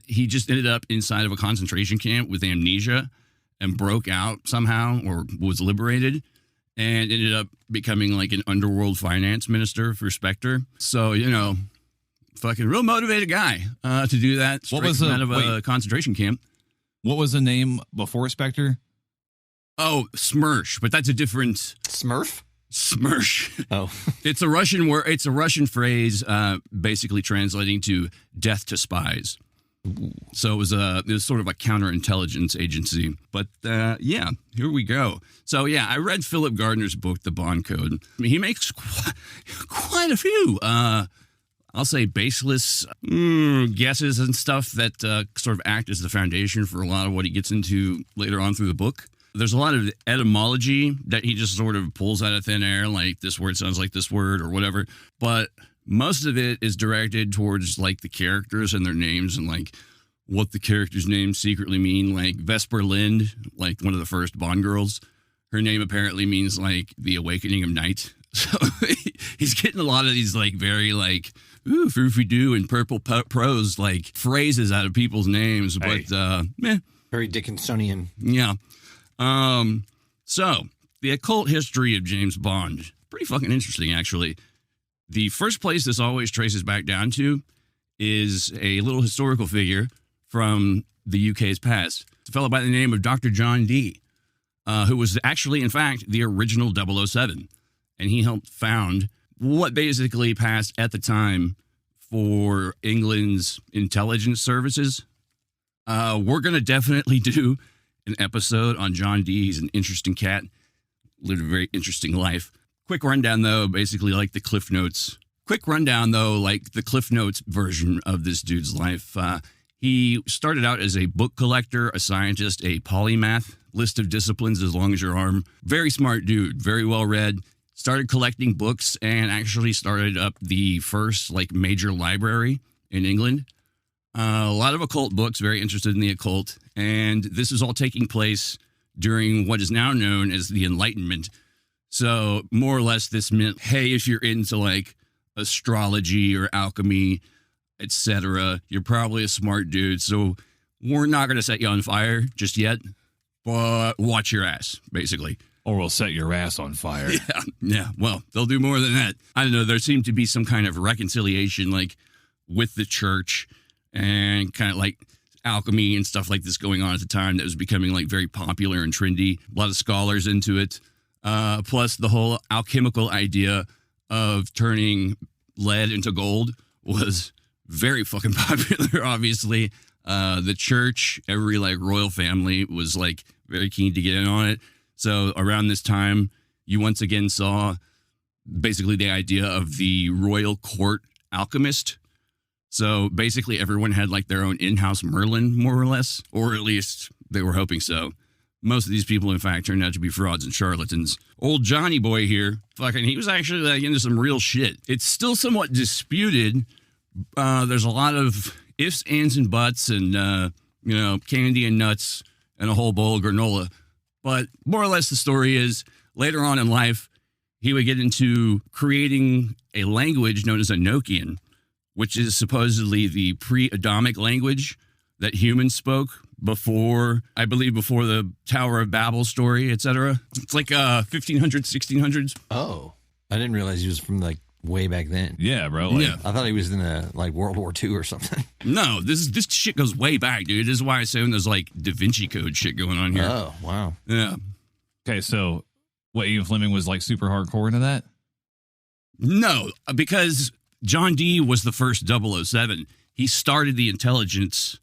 he just ended up inside of a concentration camp with amnesia and broke out somehow or was liberated and ended up becoming like an underworld finance minister for Spectre. So, you know, fucking real motivated guy to do that. What was out of a concentration camp? What was the name before Spectre? Oh, Smersh, but that's a different Smurf. Smersh. Oh, It's a Russian word. It's a Russian phrase, basically translating to "death to spies." So it was sort of a counterintelligence agency. But yeah, here we go. So yeah, I read Philip Gardner's book, The Bond Code. I mean, he makes quite a few, I'll say, baseless guesses and stuff that sort of act as the foundation for a lot of what he gets into later on through the book. There's a lot of etymology that he just sort of pulls out of thin air, like this word sounds like this word or whatever. But most of it is directed towards like the characters and their names and like what the characters' names secretly mean. Like Vesper Lind, like one of the first Bond girls, her name apparently means like the awakening of night. So he's getting a lot of these like very like ooh foofy doo and purple prose like phrases out of people's names. Hey. But very Dickinsonian. yeah. So the occult history of James Bond, pretty fucking interesting, actually. The first place this always traces back down to is a little historical figure from the UK's past. It's a fellow by the name of Dr. John Dee, who was actually, in fact, the original 007. And he helped found what basically passed at the time for England's intelligence services. We're going to definitely do an episode on John Dee. He's an interesting cat, lived a very interesting life. Quick rundown, though, basically like the Cliff Notes. Version of this dude's life. He started out as a book collector, a scientist, a polymath, list of disciplines as long as your arm. Very smart dude, very well read. Started collecting books and actually started up the first like major library in England. A lot of occult books, very interested in the occult. And this is all taking place during what is now known as the Enlightenment. So more or less this meant, hey, if you're into like astrology or alchemy, etc., you're probably a smart dude. So we're not going to set you on fire just yet, but watch your ass, basically. Or we'll set your ass on fire. Yeah. Well, they'll do more than that. I don't know. There seemed to be some kind of reconciliation, like with the church and kind of like alchemy and stuff like this going on at the time that was becoming like very popular and trendy. A lot of scholars into it. Plus the whole alchemical idea of turning lead into gold was very fucking popular, obviously. The church, every like royal family was like very keen to get in on it. So around this time, you once again saw basically the idea of the royal court alchemist. So basically everyone had like their own in-house Merlin, more or less, or at least they were hoping so. Most of these people, in fact, turned out to be frauds and charlatans. Old Johnny boy here, he was actually like into some real shit. It's still somewhat disputed. There's a lot of ifs, ands, and buts and, candy and nuts and a whole bowl of granola. But more or less the story is later on in life, he would get into creating a language known as Enochian, which is supposedly the pre-Adamic language that humans spoke before the Tower of Babel story, etc. It's like 1500s, 1600s. Oh, I didn't realize he was from like way back then. Yeah, bro. Yeah. I thought he was in like World War II or something. No, this shit goes way back, dude. This is why I assume there's like Da Vinci Code shit going on here. Oh, wow. Yeah. Okay, so what, Ian Fleming was like super hardcore into that? No, because John Dee was the first 007. He started the intelligence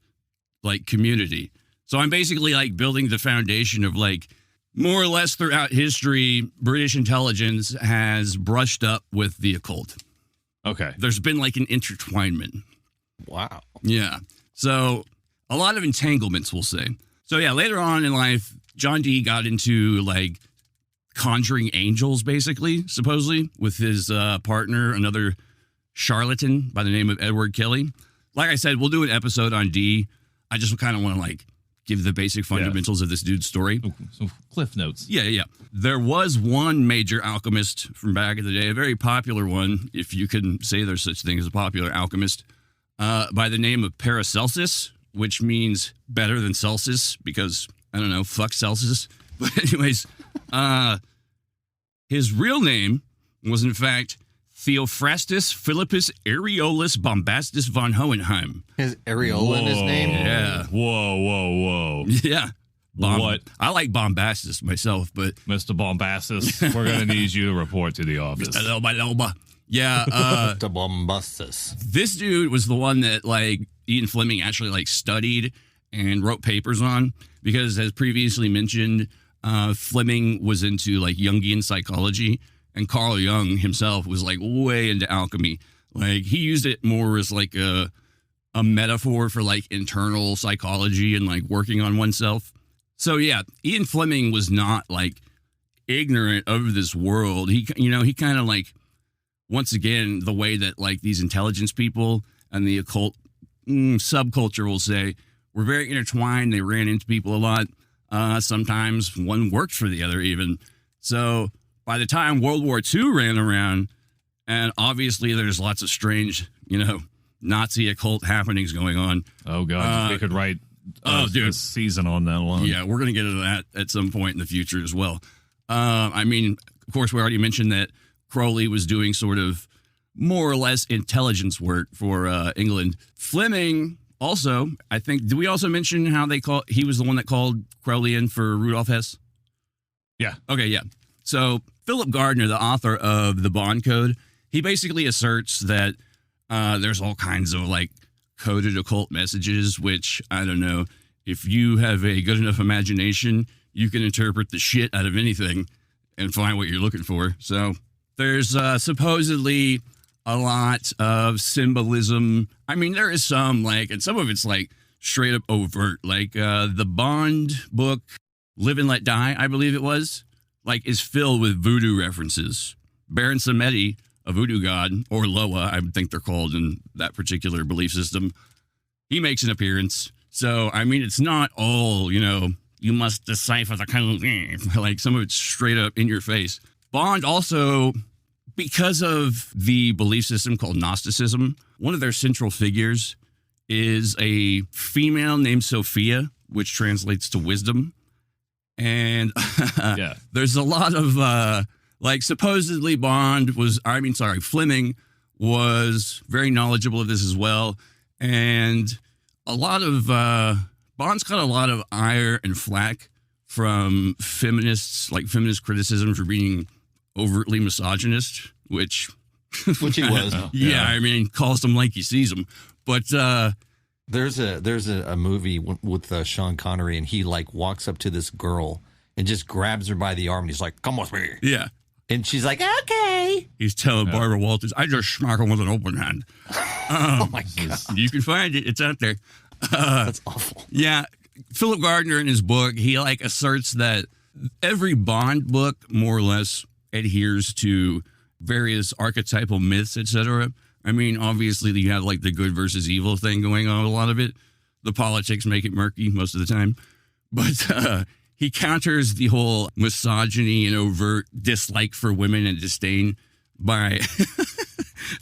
like community. So I'm basically like building the foundation of like more or less throughout history, British intelligence has brushed up with the occult. Okay. There's been like an intertwinement. Wow. Yeah. So a lot of entanglements, we'll say. So yeah, later on in life, John Dee got into like conjuring angels, basically, supposedly, with his partner, another charlatan by the name of Edward Kelly. Like I said, we'll do an episode on Dee. I just kind of want to like give the basic fundamentals of this dude's story. So Cliff Notes. Yeah. There was one major alchemist from back in the day, a very popular one, if you can say there's such thing as a popular alchemist, by the name of Paracelsus, which means better than Celsius because, I don't know, fuck Celsius. But anyways, his real name was in fact Theophrastus Philippus Areolus Bombastus von Hohenheim. His areola in his name? Yeah. Whoa. Yeah. What? I like Bombastus myself, but... Mr. Bombastus, we're going to need you to report to the office. Loba. Yeah. The Bombastus. This dude was the one that, like, Ian Fleming actually, like, studied and wrote papers on because, as previously mentioned, Fleming was into, like, Jungian psychology, and Carl Jung himself was, like, way into alchemy. Like, he used it more as, like, a metaphor for, like, internal psychology and, like, working on oneself. So, yeah, Ian Fleming was not, like, ignorant of this world. He kind of, like, once again, the way that, like, these intelligence people and the occult subculture, will say, were very intertwined. They ran into people a lot. Sometimes one worked for the other even. So by the time World War II ran around, and obviously there's lots of strange, Nazi occult happenings going on. Oh, God. We could write a season on that alone. Yeah, we're going to get into that at some point in the future as well. I mean, of course, we already mentioned that Crowley was doing sort of more or less intelligence work for England. Fleming also, I think, did we also mention how he was the one that called Crowley in for Rudolf Hess? Yeah. Okay, yeah. So Philip Gardner, the author of the Bond Code, he basically asserts that there's all kinds of like coded occult messages, which I don't know. If you have a good enough imagination, you can interpret the shit out of anything and find what you're looking for. So there's supposedly a lot of symbolism. I mean, there is some and some of it's straight up overt. The Bond book, Live and Let Die, I believe it was, is filled with voodoo references. Baron Samedi, a voodoo god, or Loa, I think they're called in that particular belief system, he makes an appearance. So, I mean, it's not all, you must decipher the code. Some of it's straight up in your face. Bond also, because of the belief system called Gnosticism, one of their central figures is a female named Sophia, which translates to wisdom. And there's a lot of, supposedly Fleming was very knowledgeable of this as well. And a lot of, Bond's got a lot of ire and flack from feminists, feminist criticism for being overtly misogynist, which he was. I mean, calls them like he sees them. But there's a movie with Sean Connery, and he walks up to this girl and just grabs her by the arm, and he's like, "Come with me." Yeah, and she's like, "Okay." He's telling Barbara Walters, "I just smack her with an open hand." Oh my God! You can find it; it's out there. That's awful. Yeah, Philip Gardner in his book, he asserts that every Bond book more or less adheres to various archetypal myths, etc. I mean, obviously you have the good versus evil thing going on, a lot of it. The politics make it murky most of the time. But he counters the whole misogyny and overt dislike for women and disdain by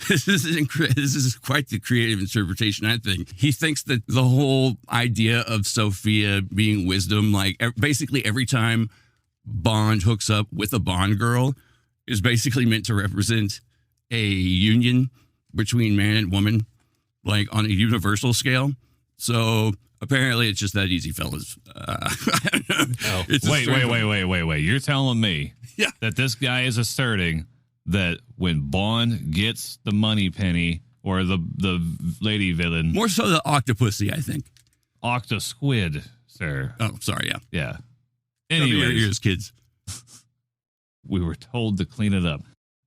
this is quite the creative interpretation, I think. He thinks that the whole idea of Sophia being wisdom, basically every time Bond hooks up with a Bond girl, is basically meant to represent a union between man and woman, on a universal scale. So apparently it's just that easy, fellas. I don't know. Wait. You're telling me that this guy is asserting that when Bond gets the money penny or the lady villain. More so the octopussy, I think. Octosquid, sir. Oh, sorry, yeah. Yeah. Cover your Anyways, ears, kids. we were told to clean it up.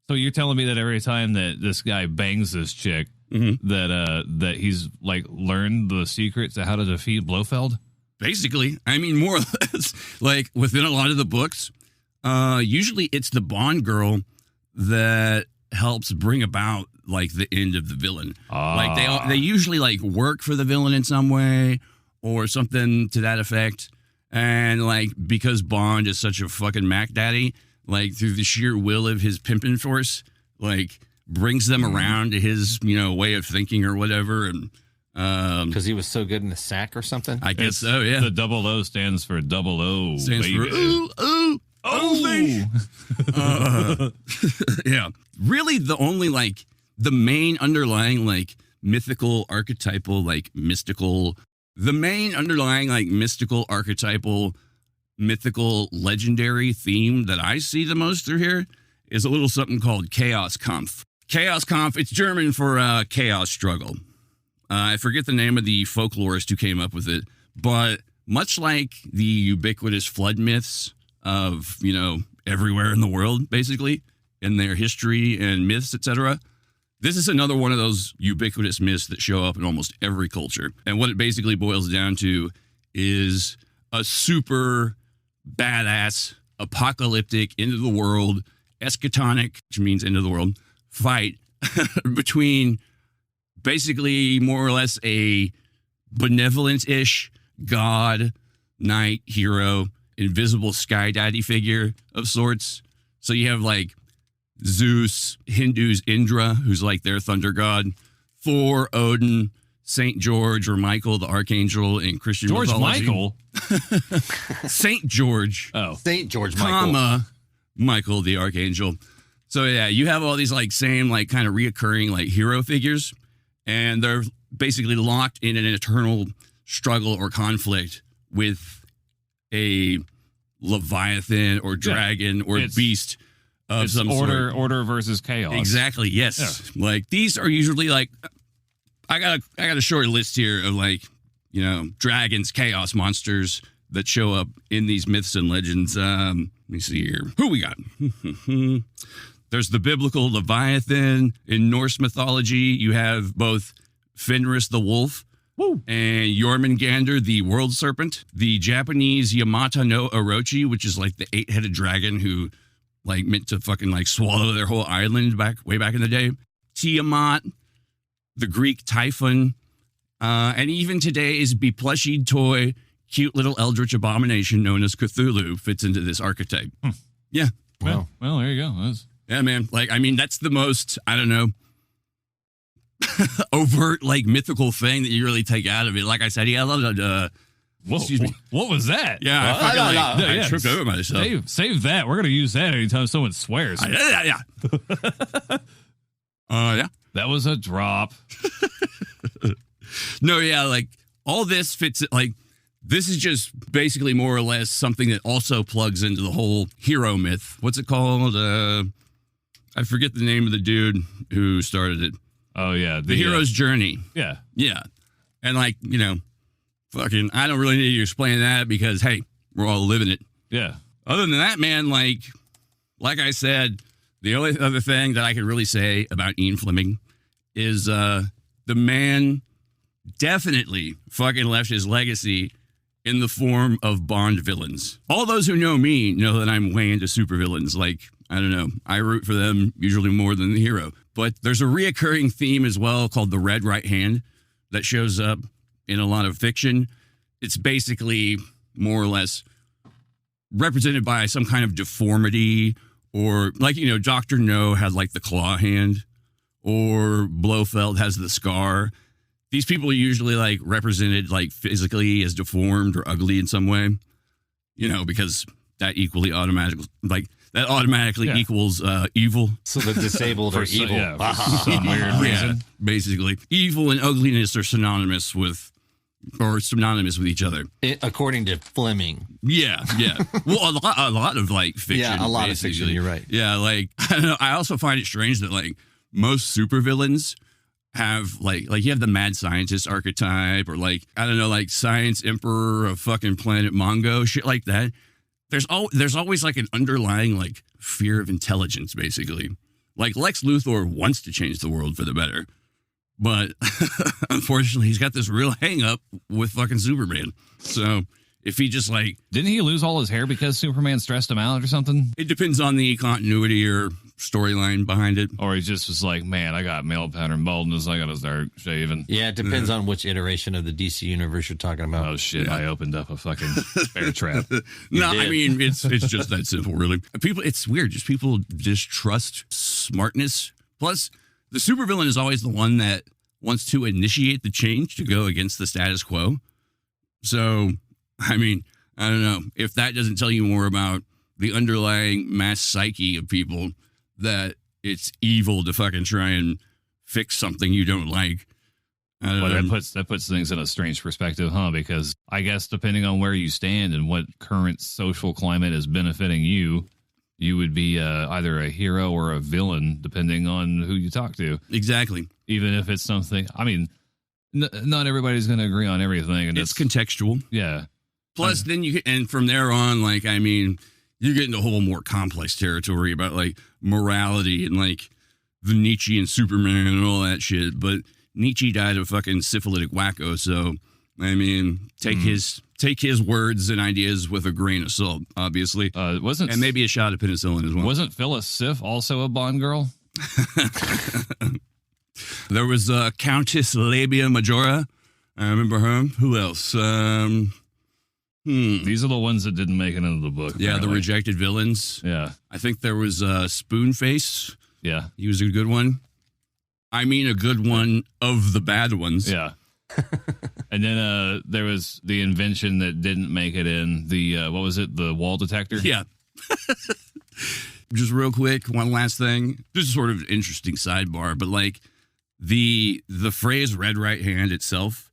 So you're telling me that every time that this guy bangs this chick, that he's learned the secret to how to defeat Blofeld? Basically, I mean, more or less, within a lot of the books, usually it's the Bond girl that helps bring about the end of the villain. They usually work for the villain in some way or something to that effect. And because Bond is such a fucking Mac Daddy, through the sheer will of his pimping force, brings them around to his, way of thinking or whatever. And because he was so good in the sack or something. I guess so. Yeah. The double O stands for double O. Stands for ooh, ooh. Oh, yeah. Really, the only the main underlying mythical, archetypal, mystical, the main underlying mystical, archetypal, mythical, legendary theme that I see the most through here is a little something called Chaos Kampf. Chaos Kampf, it's German for chaos struggle. I forget the name of the folklorist who came up with it, but much like the ubiquitous flood myths of, everywhere in the world, basically, in their history and myths, etc., this is another one of those ubiquitous myths that show up in almost every culture. And what it basically boils down to is a super badass, apocalyptic, end of the world, eschatonic, which means end of the world, fight between basically more or less a benevolent-ish god, knight, hero, invisible sky daddy figure of sorts. So you have Zeus, Hindus, Indra, who's their thunder god, Thor, Odin, Saint George or Michael, the archangel in Christian mythology. Michael? Saint George. Oh. Saint George Michael. Comma, Michael, the archangel. So yeah, you have all these same kind of reoccurring hero figures, and they're basically locked in an eternal struggle or conflict with a leviathan or dragon or beast of it's some order sort. Order versus chaos. Exactly. Yes. Yeah. These are usually I got a short list here of like, you know, dragons, chaos monsters that show up in these myths and legends. Let me see here. Who we got? There's the biblical Leviathan. In Norse mythology, you have both Fenris the wolf and Jormungandr the world serpent. The Japanese Yamata no Orochi, which is like the 8-headed dragon who like meant to fucking like swallow their whole island way back in the day. Tiamat, the Greek Typhon, and even today's beplushied toy, cute little eldritch abomination known as Cthulhu fits into this archetype. Yeah. Well, there you go. Yeah, man. Like, I mean, that's the most, I don't know, overt, like, mythical thing that you really take out of it. Like I said, yeah, I love it. Excuse me. What was that? Yeah, I tripped over myself. Save that. We're going to use that anytime someone swears. Yeah. That was a drop. No, yeah, like, all this fits, like, this is just basically more or less something that also plugs into the whole hero myth. What's it called? I forget the name of the dude who started it. Oh, yeah. The hero's journey. Yeah. Yeah. And like, you know, fucking, I don't really need to explain that because, hey, we're all living it. Yeah. Other than that, man, like I said, the only other thing that I could really say about Ian Fleming is the man definitely fucking left his legacy in the form of Bond villains. All those who know me know that I'm way into supervillains. Like, I don't know, I root for them usually more than the hero. But there's a reoccurring theme as well called the red right hand that shows up in a lot of fiction. It's basically more or less represented by some kind of deformity, or like, you know, Dr. No had like the claw hand, or Blofeld has the scar. These people are usually like represented like physically as deformed or ugly in some way, you know, because that automatically equals evil. So the disabled are evil. Yeah, for some weird reason. Basically. Evil and ugliness are synonymous with each other. According to Fleming. Yeah. Well, a lot of like fiction. Yeah, a lot basically. of fiction, you're right. Yeah, like, I don't know. I also find it strange that like most supervillains have like you have the mad scientist archetype, or like, I don't know, like science emperor of fucking planet Mongo, shit like that. There's always like an underlying like fear of intelligence, basically. Like Lex Luthor wants to change the world for the better, but unfortunately he's got this real hang up with fucking Superman. So if he just like, didn't he lose all his hair because Superman stressed him out or something? It depends on the continuity or storyline behind it. Or he just was like, man, I got male pattern baldness, I gotta start shaving. Yeah, it depends on which iteration of the DC universe you're talking about. Oh shit, yeah. I opened up a fucking bear trap. No, I mean, it's just that simple, really. It's weird, just people distrust smartness. Plus, the supervillain is always the one that wants to initiate the change to go against the status quo. So, I mean, I don't know. If that doesn't tell you more about the underlying mass psyche of people, that it's evil to fucking try and fix something you don't like. Well, that puts things in a strange perspective, huh? Because I guess depending on where you stand and what current social climate is benefiting you, you would be either a hero or a villain, depending on who you talk to. Exactly. Even if it's something, I mean, not everybody's going to agree on everything. And it's contextual. Yeah. Plus, then and from there on, like, I mean, you get into a whole more complex territory about like morality and like the Nietzsche and Superman and all that shit. But Nietzsche died of fucking syphilitic wacko. So, I mean, take his words and ideas with a grain of salt, obviously. And maybe a shot of penicillin as well. Wasn't Phyllis Sif also a Bond girl? There was Countess Labia Majora. I remember her. Who else? These are the ones that didn't make it into the book. Yeah, the rejected villains. Yeah. I think there was Spoonface. Yeah. He was a good one. I mean, a good one of the bad ones. Yeah. And then there was the invention that didn't make it in. The, what was it? The wall detector? Yeah. Just real quick, one last thing. This is sort of an interesting sidebar, but like the phrase red right hand itself,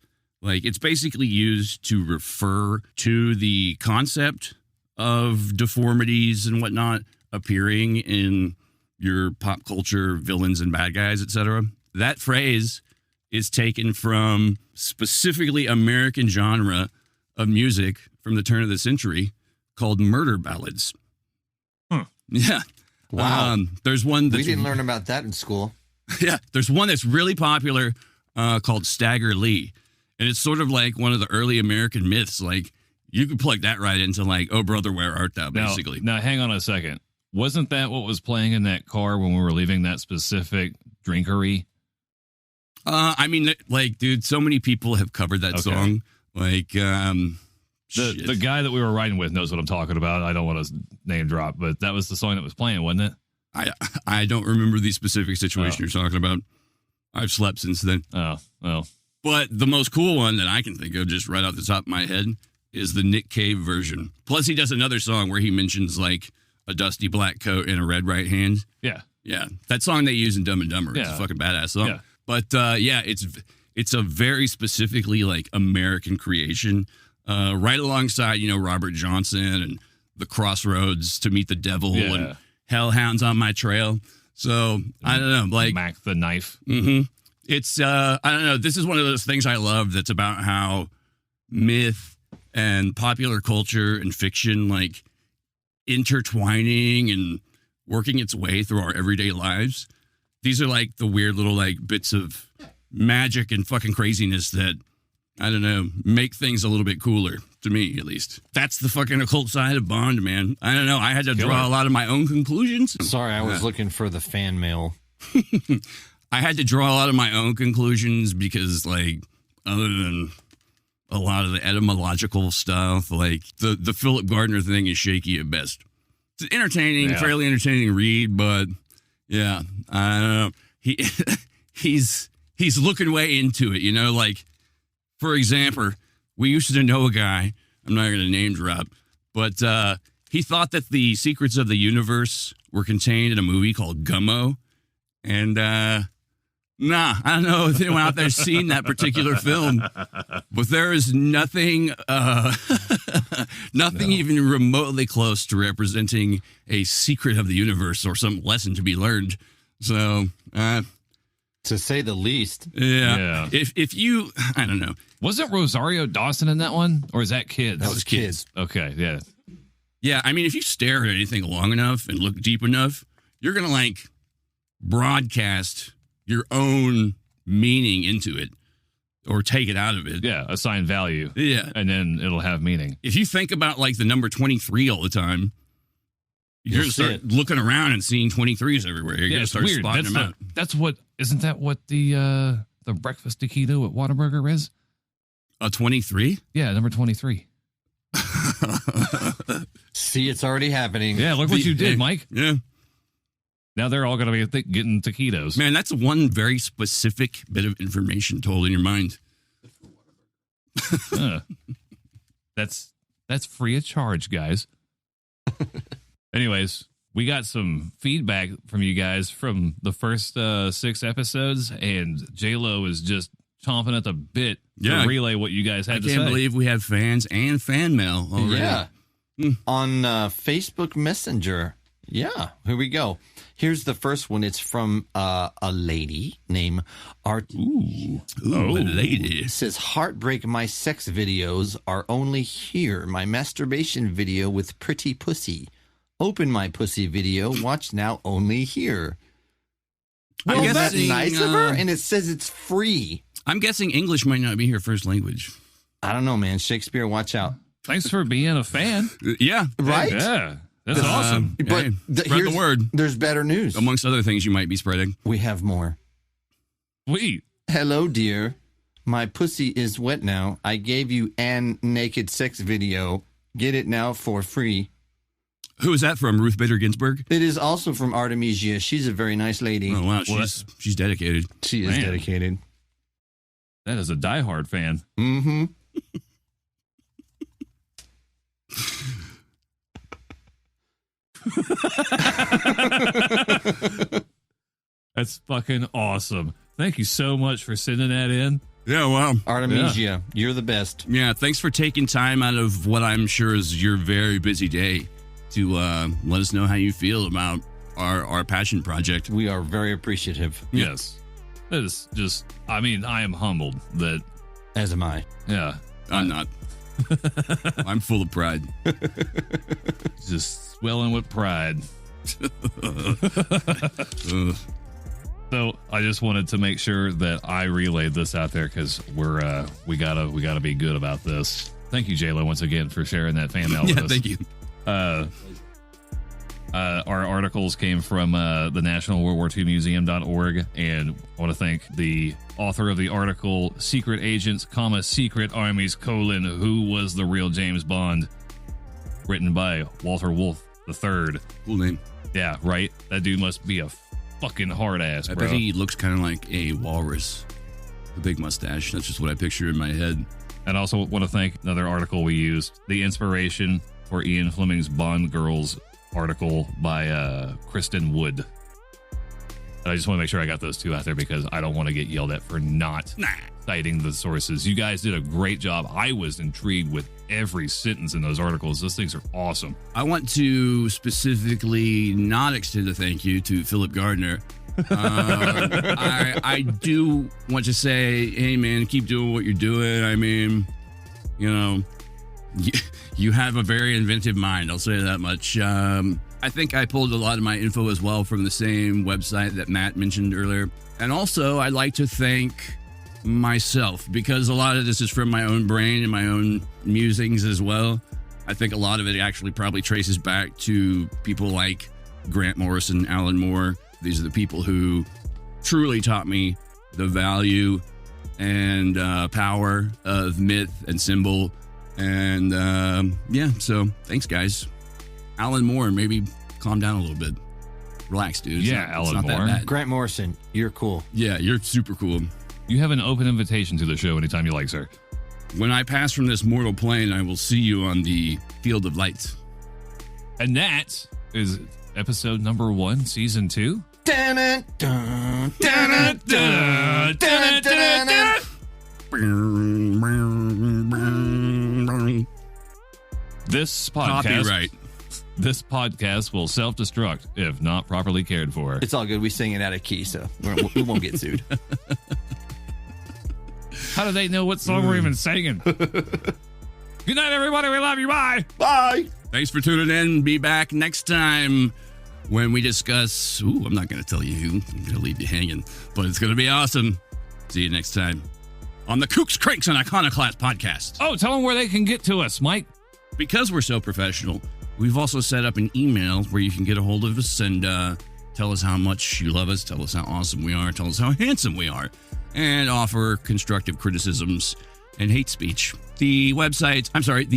like, it's basically used to refer to the concept of deformities and whatnot appearing in your pop culture villains and bad guys, etc. That phrase is taken from specifically American genre of music from the turn of the century called murder ballads. Yeah. Wow. There's one We didn't learn about that in school. Yeah, there's one that's really popular called Stagger Lee. And it's sort of like one of the early American myths. Like, you could plug that right into, like, Oh, Brother, Where Art Thou, basically. Now, hang on a second. Wasn't that what was playing in that car when we were leaving that specific drinkery? I mean, like, dude, so many people have covered that song. Like, the guy that we were riding with knows what I'm talking about. I don't want to name drop, but that was the song that was playing, wasn't it? I don't remember the specific situation you're talking about. I've slept since then. Oh, well. But the most cool one that I can think of just right off the top of my head is the Nick Cave version. Plus, he does another song where he mentions, like, a dusty black coat and a red right hand. Yeah. Yeah. That song they use in Dumb and Dumber. It's a fucking badass song. Yeah. But, it's a very specifically, like, American creation. Right alongside, Robert Johnson and The Crossroads, To Meet the Devil and Hellhounds on My Trail. So, I don't know, like... Mac the Knife. Mm-hmm. It's, I don't know, this is one of those things I love that's about how myth and popular culture and fiction, like, intertwining and working its way through our everyday lives. These are, like, the weird little, like, bits of magic and fucking craziness that, I don't know, make things a little bit cooler, to me, at least. That's the fucking occult side of Bond, man. I don't know, I had to draw a lot of my own conclusions. Sorry, I was looking for the fan mail. I had to draw a lot of my own conclusions because, like, other than a lot of the etymological stuff, like, the Philip Gardner thing is shaky at best. It's entertaining, fairly entertaining read, but, yeah, I don't know. He's looking way into it, like, for example, we used to know a guy, I'm not going to name drop, but he thought that the secrets of the universe were contained in a movie called Gummo. And, I don't know if anyone out there's seen that particular film, but there is nothing even remotely close to representing a secret of the universe or some lesson to be learned. So, to say the least. Yeah. If you, I don't know. Wasn't Rosario Dawson in that one? Or is that Kids? That was Kids. Okay, yeah. Yeah, I mean, if you stare at anything long enough and look deep enough, you're going to, like, broadcast your own meaning into it or take it out of it. Yeah, assign value. Yeah. And then it'll have meaning. If you think about, like, the number 23 all the time, you're going to start looking around and seeing 23s everywhere. You're going to start spotting them out. Isn't that what the breakfast taquito at Whataburger is? A 23? Yeah, number 23. See, it's already happening. Yeah, look what you did, Mike. Yeah. Now they're all going to be getting taquitos. Man, that's one very specific bit of information to hold in your mind. That's free of charge, guys. Anyways, we got some feedback from you guys from the first 6 episodes, and J-Lo is just chomping at the bit to relay what you guys had to say. I can't believe we have fans and fan mail already. Yeah. On Facebook Messenger. Yeah, here we go. Here's the first one. It's from a lady named Art. Ooh, a lady. It says, heartbreak, my sex videos are only here. My masturbation video with pretty pussy. Open my pussy video. Watch now only here. Well, isn't that nice of her? And it says it's free. I'm guessing English might not be her first language. I don't know, man. Shakespeare, watch out. Thanks for being a fan. Yeah. Right? Yeah. That's awesome. But spread the word. There's better news. Amongst other things you might be spreading. We have more. Sweet. Hello, dear. My pussy is wet now. I gave you an naked sex video. Get it now for free. Who is that from? Ruth Bader Ginsburg? It is also from Artemisia. She's a very nice lady. Oh, wow. She's dedicated. She is dedicated. That is a diehard fan. Mm-hmm. That's fucking awesome. Thank you so much for sending that in. Yeah, wow. Artemisia, you're the best. Yeah, thanks for taking time out of what I'm sure is your very busy day to let us know how you feel about our passion project. We are very appreciative. Yes. It's just, I mean, I am humbled that, As am I. yeah, I'm not. I'm full of pride. just swelling with pride. So I just wanted to make sure that I relayed this out there because we gotta be good about this. Thank you, JLo, once again for sharing that fan mail with us. Thank you. Our articles came from the National World War II Museum.org, and I want to thank the author of the article, Secret Agents, Secret Armies, Who Was the Real James Bond, written by Walter Wolf III. Cool name. Yeah, right? That dude must be a fucking hard ass, I bro. bet he looks kind of like a walrus. The big mustache. That's just what I picture in my head. And also want to thank another article we used, the inspiration for Ian Fleming's Bond Girls article by Kristen Wood. And I just want to make sure I got those two out there because I don't want to get yelled at for not citing the sources. You guys did a great job. I was intrigued with every sentence in those articles. Those things are awesome. I want to specifically not extend a thank you to Philip Gardner. I do want to say, hey man, keep doing what you're doing. I mean, you know, you have a very inventive mind. I'll say that much. I think I pulled a lot of my info as well from the same website that Matt mentioned earlier. And also, I'd like to thank myself because a lot of this is from my own brain and my own musings as well. I think a lot of it actually probably traces back to people like Grant Morrison, Alan Moore. These are the people who truly taught me the value and power of myth and symbol. And yeah, so thanks, guys. Alan Moore, maybe calm down a little bit. Relax, dude. Alan that Moore. bad. Grant Morrison, you're cool. Yeah, you're super cool. You have an open invitation to the show anytime you like, sir. When I pass from this mortal plane, I will see you on the field of light. And that is episode number 1, season 2. Dun, dun, dun, dun, dun, dun, dun. This podcast, Copyright. This podcast will self-destruct if not properly cared for. It's all good. We sing it out of key, so we won't get sued. How do they know what song we're even singing? Good night, everybody. We love you. Bye. Bye. Thanks for tuning in. Be back next time when we discuss. I'm not going to tell you who. I'm going to leave you hanging, but it's going to be awesome. See you next time on the Kooks, Cranks, and Iconoclast podcast. Oh, tell them where they can get to us, Mike. Because we're so professional, we've also set up an email where you can get a hold of us and tell us how much you love us, tell us how awesome we are, tell us how handsome we are, and offer constructive criticisms and hate speech. The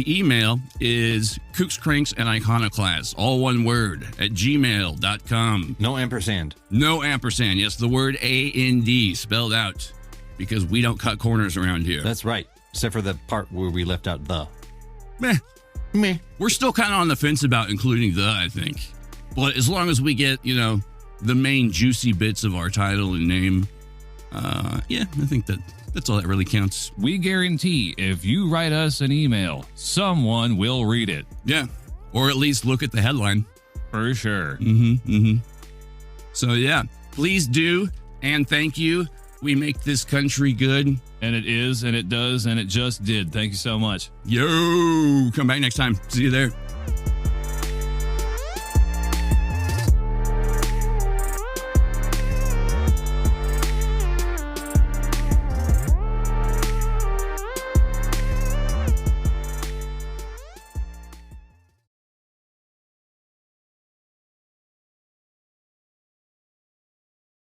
email is Kooks, Cranks, and Iconoclast, all one word, at gmail.com. No ampersand. No ampersand. Yes, the word A-N-D spelled out, because we don't cut corners around here. That's right. Except for the part where we left out the. Meh. Meh. We're still kind of on the fence about including the, I think. But as long as we get, the main juicy bits of our title and name, yeah, I think that's all that really counts. We guarantee if you write us an email, someone will read it. Yeah. Or at least look at the headline. For sure. So, yeah, please do. And thank you. We make this country good. And it is, and it does, and it just did. Thank you so much. Yo, come back next time. See you there.